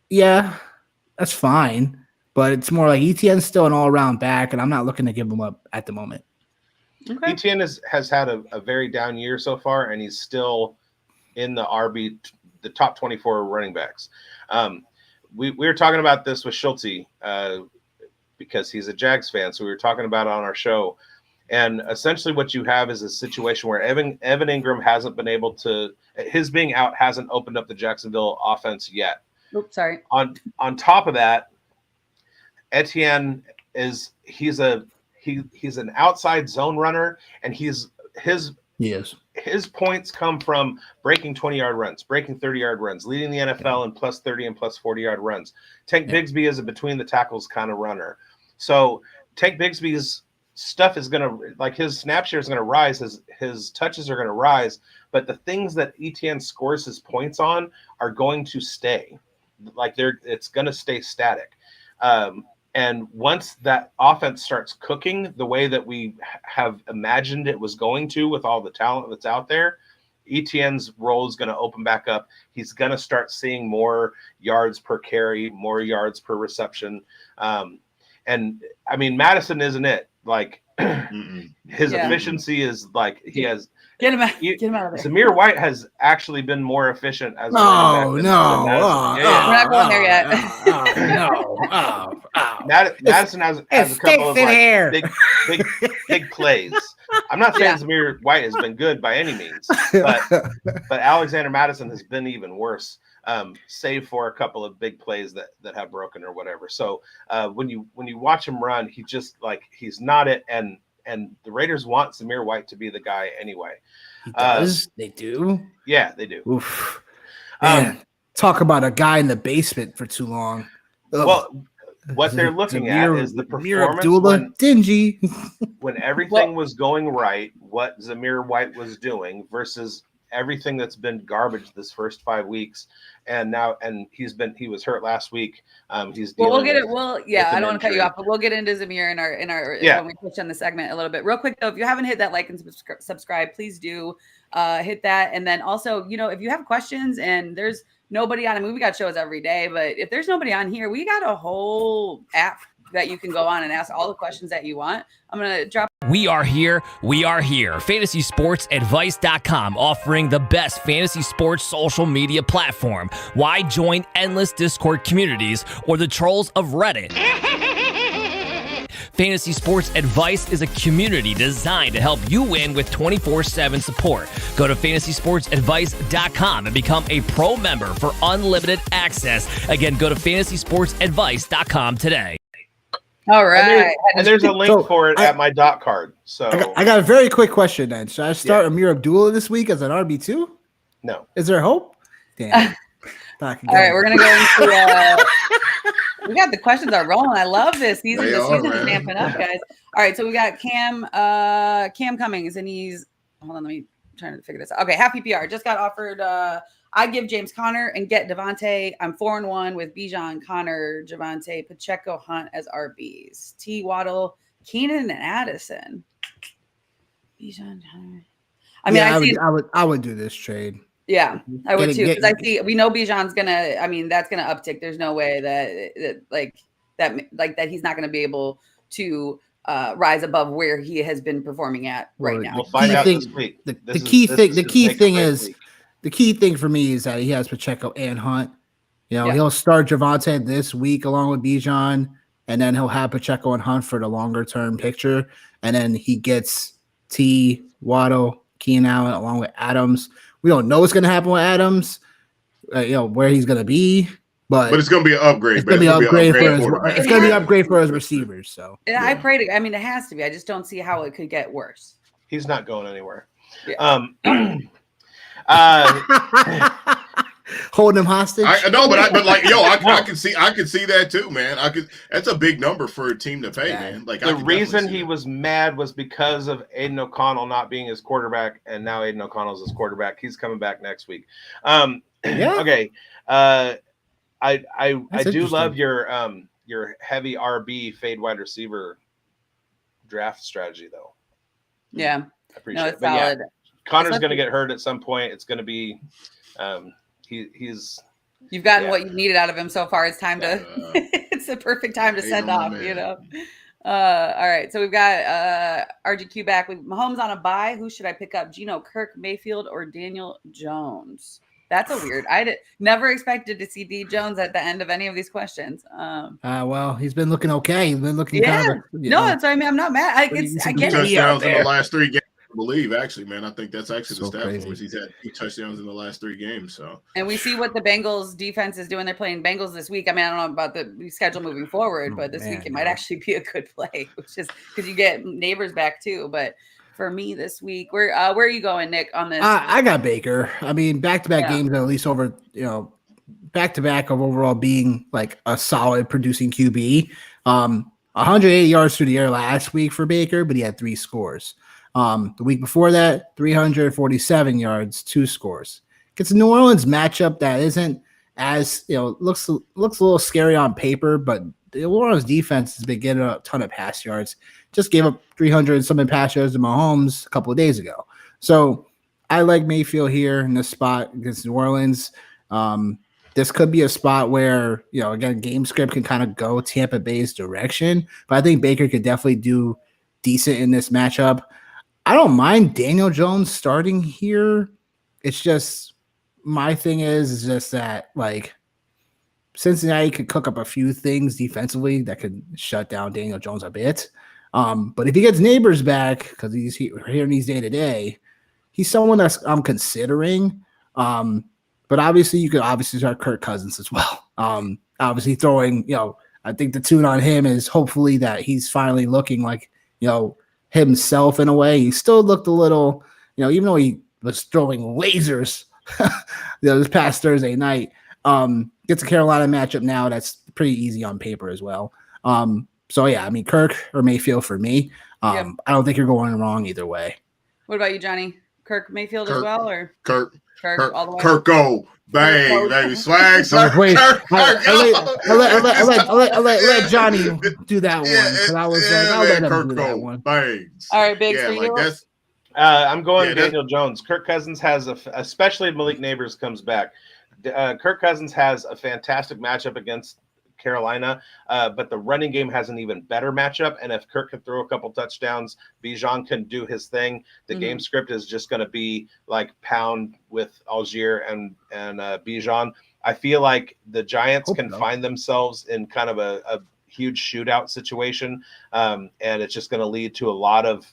Yeah, that's fine. But it's more like Etienne's still an all-around back, and I'm not looking to give him up at the moment.
Okay. Etienne has had a very down year so far, and he's still in the top 24 running backs. We were talking about this with Schulte because he's a Jags fan. So we were talking about it on our show. And essentially what you have is a situation where Evan Ingram hasn't been able to – his being out hasn't opened up the Jacksonville offense yet.
Oops, sorry.
On top of that, Etienne he's an outside zone runner, and his points come from breaking 20-yard runs, breaking 30-yard runs, leading the NFL in plus 30 and plus 40-yard runs. Tank Bigsby is a between-the-tackles kind of runner. So Tank Bigsby's stuff is going to – like his snap share is going to rise, his touches are going to rise, but the things that Etienne scores his points on are going to stay. Like it's going to stay static. And once that offense starts cooking the way that we have imagined it was going to with all the talent that's out there, Etienne's role is going to open back up. He's going to start seeing more yards per carry, more yards per reception. And I mean, Madison isn't it. Like his efficiency is like he has.
Get him out of there.
Zamir White has actually been more efficient as
we're
not going there yet.
Madison has a couple of like big plays. I'm not saying Zamir White has been good by any means, but Alexander Madison has been even worse, save for a couple of big plays that have broken or whatever. So when you watch him run, he just like he's not it, and the Raiders want Zamir White to be the guy anyway.
He does. They do.
Yeah, they do.
Oof. Man, talk about a guy in the basement for too long. Ugh.
Well, what they're looking at is the performance
dingy.
When everything was going right, what Zamir White was doing versus everything that's been garbage this first 5 weeks, and he was hurt last week. He's dealing
we'll get it. I don't want to cut you off, but we'll get into Zamir in our when we touch on the segment a little bit. Real quick though, if you haven't hit that like and subscribe, please do hit that. And then also, if you have questions and there's nobody on, we got shows every day, but if there's nobody on here, we got a whole app that you can go on and ask all the questions that you want. I'm going to drop.
We are here. We are here. FantasySportsAdvice.com, offering the best fantasy sports social media platform. Why join endless Discord communities or the trolls of Reddit? Fantasy Sports Advice is a community designed to help you win with 24/7 support. Go to FantasySportsAdvice.com and become a pro member for unlimited access. Again, go to FantasySportsAdvice.com today.
All right.
And there's a link for it at my dot card. So
I got a very quick question then. Should I start Amir Abdullah this week as an RB2?
No.
Is there hope? Damn.
All right, we're going to go into we got the questions are rolling. I love this. The season is ramping up, guys. All right, so we got Cam Cummings, and he's hold on, let me try to figure this out. Okay, half PPR. Just got offered I give James Conner and get Devontae. I'm 4-1 with Bijan, Conner, Javonte, Pacheco, Hunt as RBs. T. Waddle, Keenan, and Addison. Bijan, Conner. I mean,
I would do this trade.
Yeah, I would too, because we know Bijan's gonna. I mean, that's gonna uptick. There's no way that he's not gonna be able to rise above where he has been performing at right now.
We'll find out this week.
The key thing for me is that he has Pacheco and Hunt. He'll start Javonte this week along with Bijan, and then he'll have Pacheco and Hunt for the longer term picture, and then he gets T, Waddle, Keenan Allen along with Adams. We don't know what's going to happen with Adams, where he's going to be, but
it's going to be an upgrade.
It's going to be an upgrade for his receivers. So,
and I pray to. I mean, it has to be. I just don't see how it could get worse.
He's not going anywhere.
Yeah.
Holding him hostage.
I can see that too, man. That's a big number for a team to pay, man. Like
the reason he was mad was because of Aiden O'Connell not being his quarterback, and now Aiden O'Connell's his quarterback. He's coming back next week. Okay. I do love your heavy RB fade wide receiver draft strategy though.
Yeah.
I appreciate it.
Solid.
Yeah, Connor's going to get hurt at some point. It's going to be
you've gotten what you needed out of him so far. It's time to it's the perfect time to send off, all right, so we've got RGQ back with Mahomes on a bye. Who should I pick up? Geno, Kirk, Mayfield, or Daniel Jones? That's a weird. Never expected to see D Jones at the end of any of these questions.
Well, he's been looking okay. He's been looking
kind of that's what I mean. I'm not mad. I get
touchdowns in the last 3 games. I believe actually, man. I think that's actually the stat
crazy.
for us. He's had 2 touchdowns in the last 3 games. So,
and we see what the Bengals defense is doing. They're playing Bengals this week. I mean, I don't know about the schedule moving forward, but this week it might actually be a good play, which is because you get neighbors back too. But for me this week, where are you going, Nick, on this?
I got Baker. I mean, back-to-back games at least over, back-to-back of overall being like a solid producing QB. 180 yards through the air last week for Baker, but he had 3 scores. The week before that, 347 yards, 2 scores. It's a New Orleans matchup that isn't as, looks a little scary on paper, but the New Orleans defense has been getting a ton of pass yards. Just gave up 300 and something pass yards to Mahomes a couple of days ago. So I like Mayfield here in this spot against New Orleans. This could be a spot where, again, game script can kind of go Tampa Bay's direction, but I think Baker could definitely do decent in this matchup. I don't mind Daniel Jones starting here. It's just my thing is just that like Cincinnati could cook up a few things defensively that could shut down Daniel Jones a bit. But if he gets Neighbors back, because he's here and he's day to day, he's someone that I'm considering. But obviously you could start Kirk Cousins as well. Obviously throwing, I think the tune on him is hopefully that he's finally looking like, himself in a way. He still looked a little, even though he was throwing lasers, this past Thursday night, gets a Carolina matchup now that's pretty easy on paper as well. So yeah, I mean, Kirk or Mayfield for me. I don't think you're going wrong either way.
What about you, Johnny? Kirk Mayfield as well, or
Kirk
all the way?
Kirk go bang, baby, swag.
Wait, I'll let Johnny do that one because I was like, I'll let him do that one.
Bangs.
All right, Biggs,
yeah, like that's.
I'm going Daniel Jones. Kirk Cousins has especially if Malik Neighbors comes back. Kirk Cousins has a fantastic matchup against Carolina, but the running game has an even better matchup. And if Kirk can throw a couple touchdowns, Bijan can do his thing. The game script is just going to be like pound with Algier and Bijan. I feel like the Giants can find themselves in kind of a huge shootout situation, and it's just going to lead to a lot of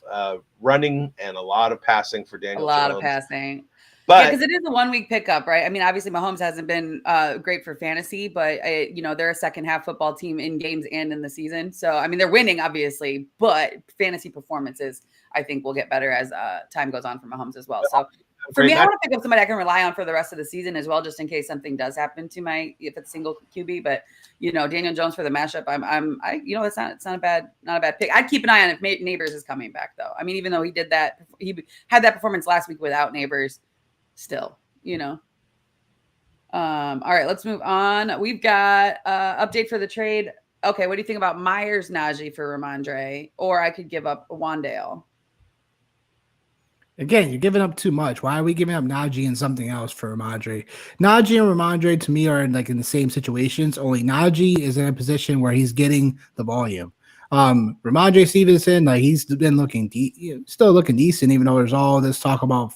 running and a lot of passing for Daniel Jones.
A lot of passing.
But
because it is a 1 week pickup, right? I mean, obviously Mahomes hasn't been great for fantasy, but they're a second half football team in games and in the season. So, I mean, they're winning obviously, but fantasy performances, I think, will get better as time goes on for Mahomes as well. So for me, I want to pick up somebody I can rely on for the rest of the season as well, just in case something does happen to if it's single QB. But Daniel Jones for the mashup, it's not a bad pick. I'd keep an eye on if Neighbors is coming back though. I mean, even though he had that performance last week without Neighbors, still, All right, let's move on. We've got update for the trade. Okay, what do you think about Myers Najee for Ramondre? Or I could give up Wandale.
Again, you're giving up too much. Why are we giving up Najee and something else for Ramondre? Najee and Ramondre, to me, are in the same situations. Only Najee is in a position where he's getting the volume. Ramondre Stevenson, he's been looking still looking decent, even though there's all this talk about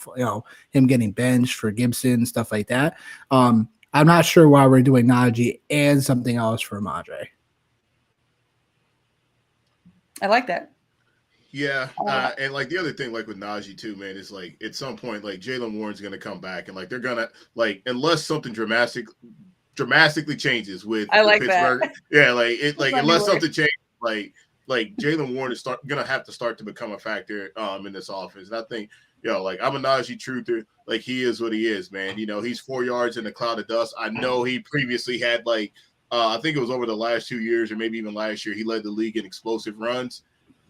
him getting benched for Gibson, stuff like that. I'm not sure why we're doing Najee and something else for Ramondre. I
like that.
Yeah, and the other thing, with Najee too, man, is at some point, Jaylen Warren's gonna come back, and they're gonna unless something dramatically changes with Pittsburgh.
That.
Yeah, unless something changes, Jaylen Warren is gonna have to start to become a factor in this offense. And I think, I'm a Najee truther. He is what he is, man. He's 4 yards in a cloud of dust. I know he previously had I think it was over the last 2 years or maybe even last year, he led the league in explosive runs.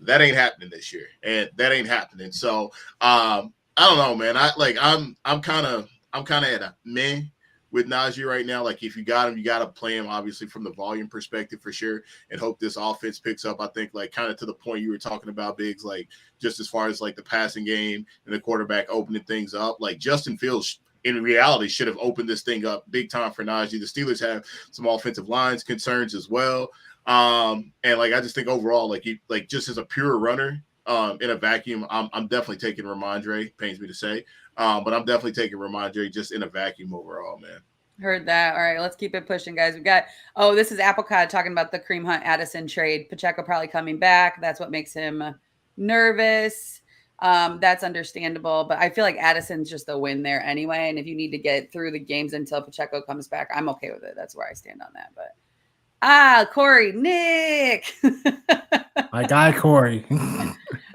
That ain't happening this year, and that ain't happening. So I don't know, man. I'm kind of at a meh with Najee right now. If you got him, you got to play him, obviously, from the volume perspective for sure, and hope this offense picks up. I think kind of to the point you were talking about, Biggs, just as far as the passing game and the quarterback opening things up. Justin Fields in reality should have opened this thing up big time for Najee. The Steelers have some offensive lines concerns as well. And I just think overall, just as a pure runner in a vacuum, I'm definitely taking Ramondre. Pains me to say, but I'm definitely taking Ramondre just in a vacuum overall, man.
Heard that. All right, let's keep it pushing, guys. We got this is Applecott talking about the Kareem Hunt Addison trade. Pacheco probably coming back. That's what makes him nervous. That's understandable, but I feel like Addison's just a win there anyway. And if you need to get through the games until Pacheco comes back, I'm okay with it. That's where I stand on that. But Corey, Nick.
My guy, Corey.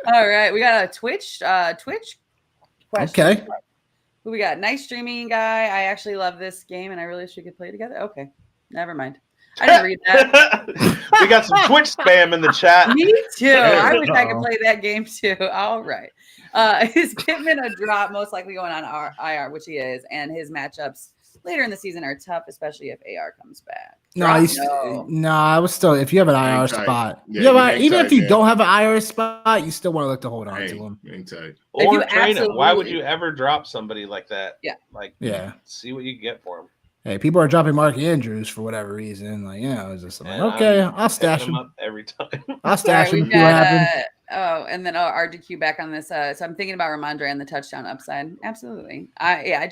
All right. We got a Twitch question.
Okay.
Who we got? Nice streaming guy. I actually love this game and I really wish we could play together. Okay. Never mind. I didn't read that.
We got some Twitch spam in the chat.
Me too. I wish I could play that game too. All right. Is Pittman a drop? Most likely going on IR, which he is. And his matchups later in the season are tough, especially if AR comes back.
I was still, if you have an IR spot, even if you don't have an IR spot, you still want to look to hold on to him.
Or train him. Why would you ever drop somebody like that?
Yeah.
See what you can get for him.
Hey, people are dropping Mark Andrews for whatever reason. It's just okay, I'll stash him
up every time.
I'll stash him. See what happens.
And then RDQ back on this. So I'm thinking about Ramondre and the touchdown upside. Absolutely. I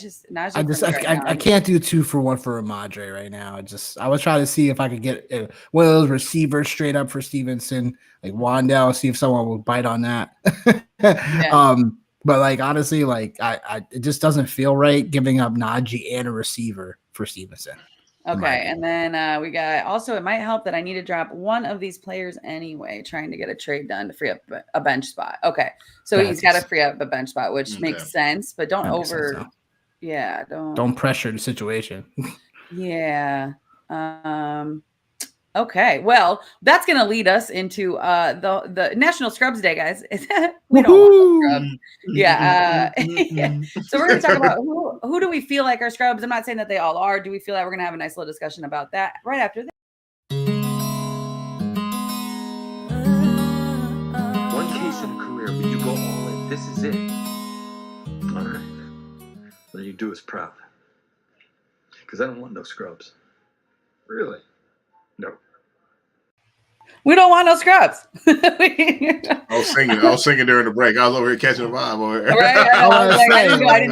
can't do 2 for 1 for Ramondre right now. I was trying to see if I could get one of those receivers straight up for Stevenson, like Wandale, see if someone will bite on that. Yeah. But honestly, it just doesn't feel right giving up Najee and a receiver for Stevenson.
Okay, and then we got also, it might help that I need to drop one of these players anyway, trying to get a trade done to free up a bench spot. Okay, so he's got to free up a bench spot, which makes sense, but don't
don't pressure the situation.
Yeah. Okay, well, that's going to lead us into the National Scrubs Day, guys. We don't want scrubs. Yeah. So we're going to talk about who do we feel like are scrubs. I'm not saying that they all are. Do we feel like we're going to have a nice little discussion about that right after this?
One case in a career where you go all in. This is it. All right. What you do is proud. Because I don't want no scrubs. Really? No.
We don't want no scrubs.
I was singing during the break. I was over here catching a vibe over here.
Right?
I was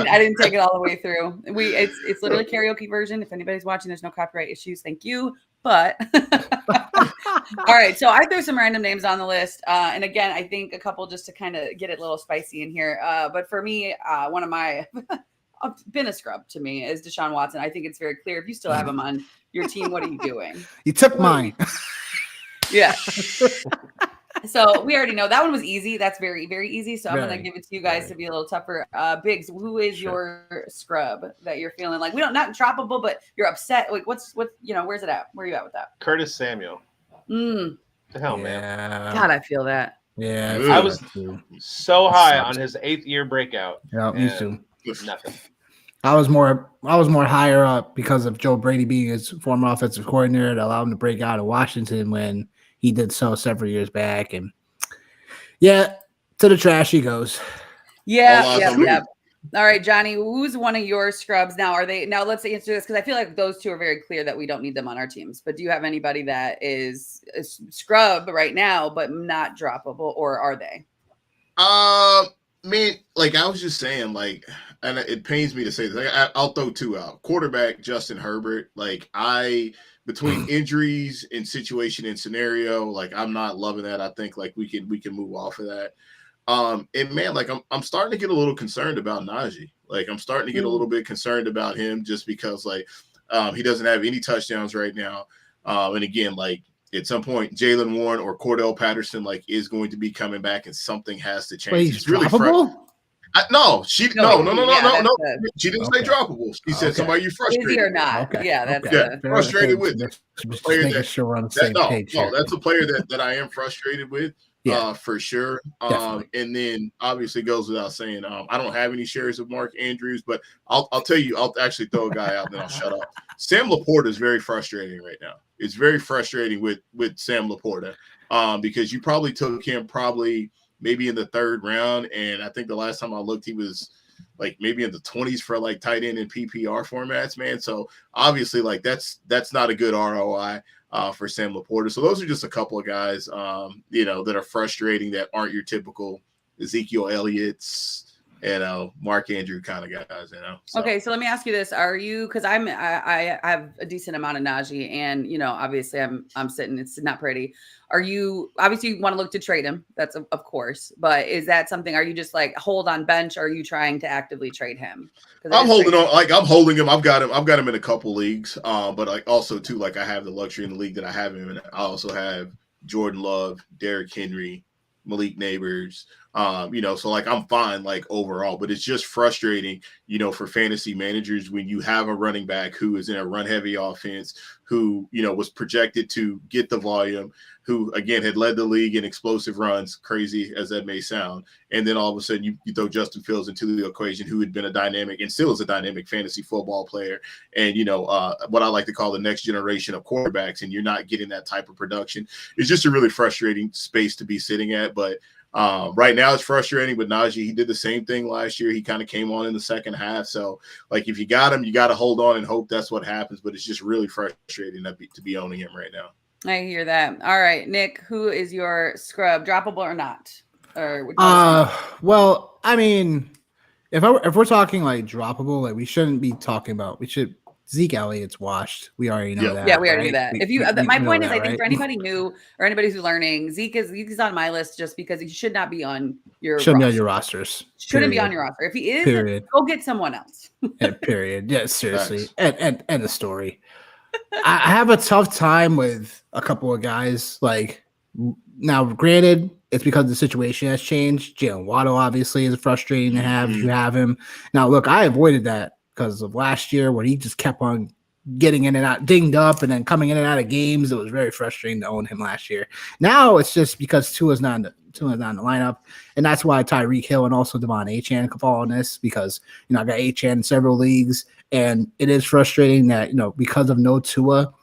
I didn't take it all the way through. It's literally a karaoke version. If anybody's watching, there's no copyright issues. Thank you. But all right, so I threw some random names on the list, and again, I think a couple just to kind of get it a little spicy in here. But for me, one of my been a scrub to me is Deshaun Watson. I think it's very clear. If you still have him on your team, what are you doing?
You took mine.
Yeah. So we already know that one was easy. That's very, very easy. So I'm going to give it to you guys to be a little tougher. Biggs, who is your scrub that you're feeling like not droppable, but you're upset? Like where's it at? Where are you at with that?
Curtis Samuel.
The
hell, man.
God, I feel that.
Yeah.
I was so high on his 8th year breakout.
Yeah, me too.
Nothing.
I was more higher up because of Joe Brady being his former offensive coordinator to allow him to break out in Washington when he did so several years back. And yeah, to the trash he goes.
Yeah. All right, Johnny, who's one of your scrubs now? Let's answer this because I feel like those two are very clear that we don't need them on our teams. But do you have anybody that is a scrub right now but not droppable, or are they?
Man, like I was just saying, like, and it pains me to say this. I'll throw two out. Quarterback Justin Herbert. Like between injuries and situation and scenario, like I'm not loving that. I think like we can move off of that. And man, like I'm starting to get a little concerned about Najee. Like I'm starting to get a little bit concerned about him just because like he doesn't have any touchdowns right now. And again, like at some point, Jalen Warren or Cordell Patterson like is going to be coming back, and something has to change.
Wait, he's
it's really
droppable?
No. She didn't say droppable. She said somebody you frustrated.
Easy or not?
Okay.
Yeah, that's
frustrated with.
Just making sure we're on the same page.
No, that's a player that I am frustrated with. Yeah, for sure. And then obviously goes without saying, I don't have any shares of Mark Andrews, but I'll tell you, I'll actually throw a guy out and then I'll shut up. Sam Laporta is very frustrating right now. It's very frustrating with Sam Laporta because you probably took him maybe in the 3rd round. And I think the last time I looked, he was like maybe in the 20s for like tight end and PPR formats, man. So obviously like that's not a good ROI. For Sam Laporta. So those are just a couple of guys, that are frustrating that aren't your typical Ezekiel Elliott's, Mark Andrew kind of guys, So.
Okay, so let me ask you this: are you? Because I have a decent amount of Najee, and obviously I'm sitting. It's not pretty. Are you obviously you want to look to trade him? That's of course, but is that something? Are you just like hold on bench? Or are you trying to actively trade him?
I'm holding on. Like I'm holding him. I've got him in a couple leagues. But like also too, like I have the luxury in the league that I have him in. I also have Jordan Love, Derrick Henry, Malik Neighbors. So like I'm fine like overall, but it's just frustrating, for fantasy managers when you have a running back who is in a run heavy offense, who, was projected to get the volume, who again had led the league in explosive runs, crazy as that may sound. And then all of a sudden you throw Justin Fields into the equation, who had been a dynamic and still is a dynamic fantasy football player. And, what I like to call the next generation of quarterbacks, and you're not getting that type of production. It's just a really frustrating space to be sitting at. But right now it's frustrating with Najee. He did the same thing last year. He kind of came on in the second half. So like, if you got him, you got to hold on and hope that's what happens. But it's just really frustrating to be owning him right now.
I hear that. All right, Nick, who is your scrub, droppable or not?
Well, I mean, if we're talking like droppable, like we shouldn't be talking about. Zeke Elliott's washed. We already know that.
Yeah, we already
right?
knew that. My point is, I think for anybody new or anybody who's learning, Zeke is on my list just because he should not be on your
shouldn't be on your rosters.
Shouldn't be on your roster. If he is, go get someone else.
Period. Yeah, seriously. And the story. I have a tough time with a couple of guys. Like now, granted, it's because the situation has changed. Jalen Waddle obviously is frustrating to have. You have him now. Look, I avoided that because of last year when he just kept on getting in and out, dinged up, and then coming in and out of games. It was very frustrating to own him last year. Now it's just because Tua's not in the lineup, and that's why Tyreek Hill and also Devon Achane can fall on this because I got Achane in several leagues, and it is frustrating that because of no Tua,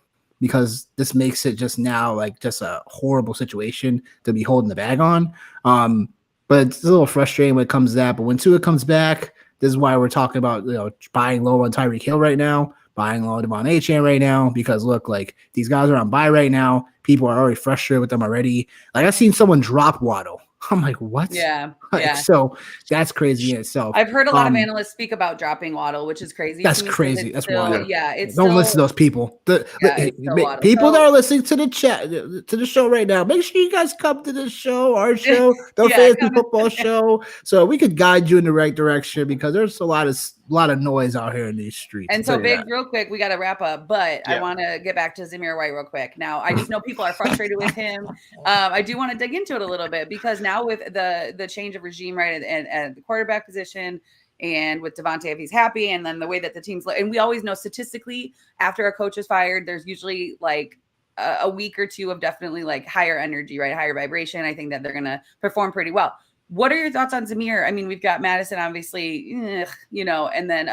because this makes it just now like just a horrible situation to be holding the bag on. But it's a little frustrating when it comes to that. But when Tua comes back, this is why we're talking about buying low on Tyreek Hill right now. buying low Devon Achane right now because look, like these guys are on bye right now. People are already frustrated with them already. Like I've seen someone drop Waddle. I'm like, what?
Yeah.
Like,
Yeah.
so that's crazy in itself.
I've heard a lot of analysts speak about dropping Waddle, which is crazy.
That's
to me
crazy. That's
still,
wild.
yeah. It's
don't
still,
listen to those people.
Waddle.
People that are listening to the chat to the show right now, make sure you guys come to the show, our show, the fantasy football show, so we could guide you in the right direction because there's a lot of noise out here in these streets.
And so big, real quick, we got to wrap up, but I want to get back to Zamir White real quick. Now, I just know people are frustrated with him. I do want to dig into it a little bit because now with the change of regime, right, and the quarterback position, and with Devontae, if he's happy, and then the way that the team's, and we always know statistically after a coach is fired, there's usually like a week or two of definitely like higher energy, right, higher vibration. I think that they're going to perform pretty well. What are your thoughts on Zamir? I mean, we've got Madison, obviously, and then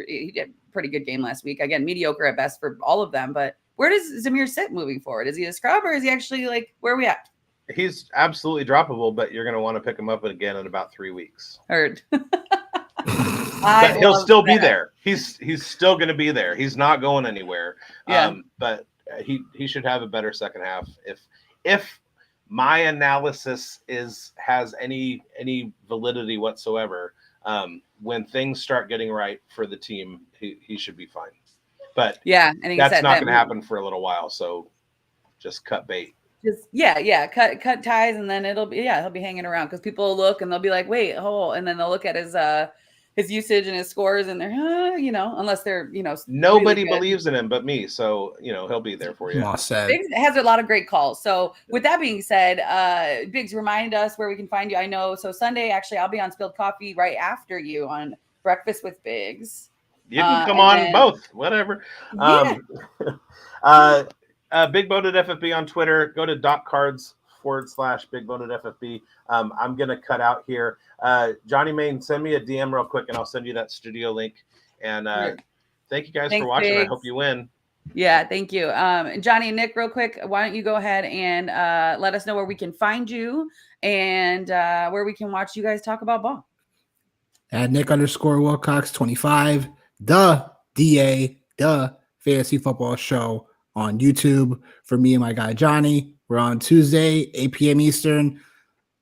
he did a pretty good game last week. Again, mediocre at best for all of them. But where does Zamir sit moving forward? Is he a scrub or is he actually like, where are we at?
He's absolutely droppable, but you're going to want to pick him up again in about 3 weeks.
Heard.
But he'll still be there. He's still going to be there. He's not going anywhere.
Yeah.
But he should have a better second half if my analysis has any validity whatsoever. When things start getting right for the team, he should be fine. But
yeah, and
that's not going to happen for a little while. So just cut bait.
Cut ties, and then he'll be hanging around because people will look and they'll be like, wait, and then they'll look at his usage and his scores, and they're unless they're
nobody really believes in him but me, so he'll be there for you.
Biggs has a lot of great calls. So with that being said, Biggs, remind us where we can find you. I know so Sunday actually I'll be on Spilled Coffee right after you on Breakfast with Biggs.
You can come on both, whatever.
Yeah.
Big Boated FFB on Twitter. Go to .cards/Big Boated FFB. I'm going to cut out here. Johnny Main, send me a DM real quick, and I'll send you that studio link. And thank you guys for watching. Biggs. I hope you win.
Yeah, thank you. Johnny and Nick, real quick, why don't you go ahead and let us know where we can find you and where we can watch you guys talk about ball.
At Nick_Wilcox25, the DA, the Fantasy Football Show on YouTube for me and my guy Johnny. We're on Tuesday, 8 p.m. Eastern,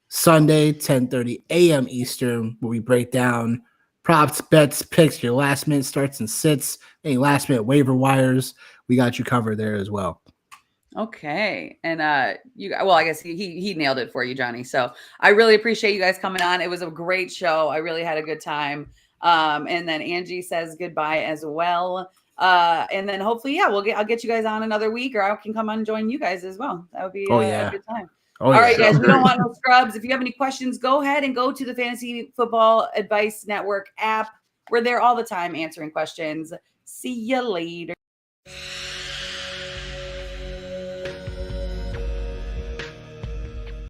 Sunday, 10:30 a.m. Eastern, where we break down props, bets, picks, your last minute starts and sits, any last minute waiver wires. We got you covered there as well.
Okay. And I guess he nailed it for you, Johnny. So I really appreciate you guys coming on. It was a great show. I really had a good time. And then Angie says goodbye as well. And then hopefully, I'll get you guys on another week, or I can come on and join you guys as well. That would be a good time. All right, guys, we don't want no scrubs. If you have any questions, go ahead and go to the Fantasy Football Advice Network app. We're there all the time answering questions. See you later.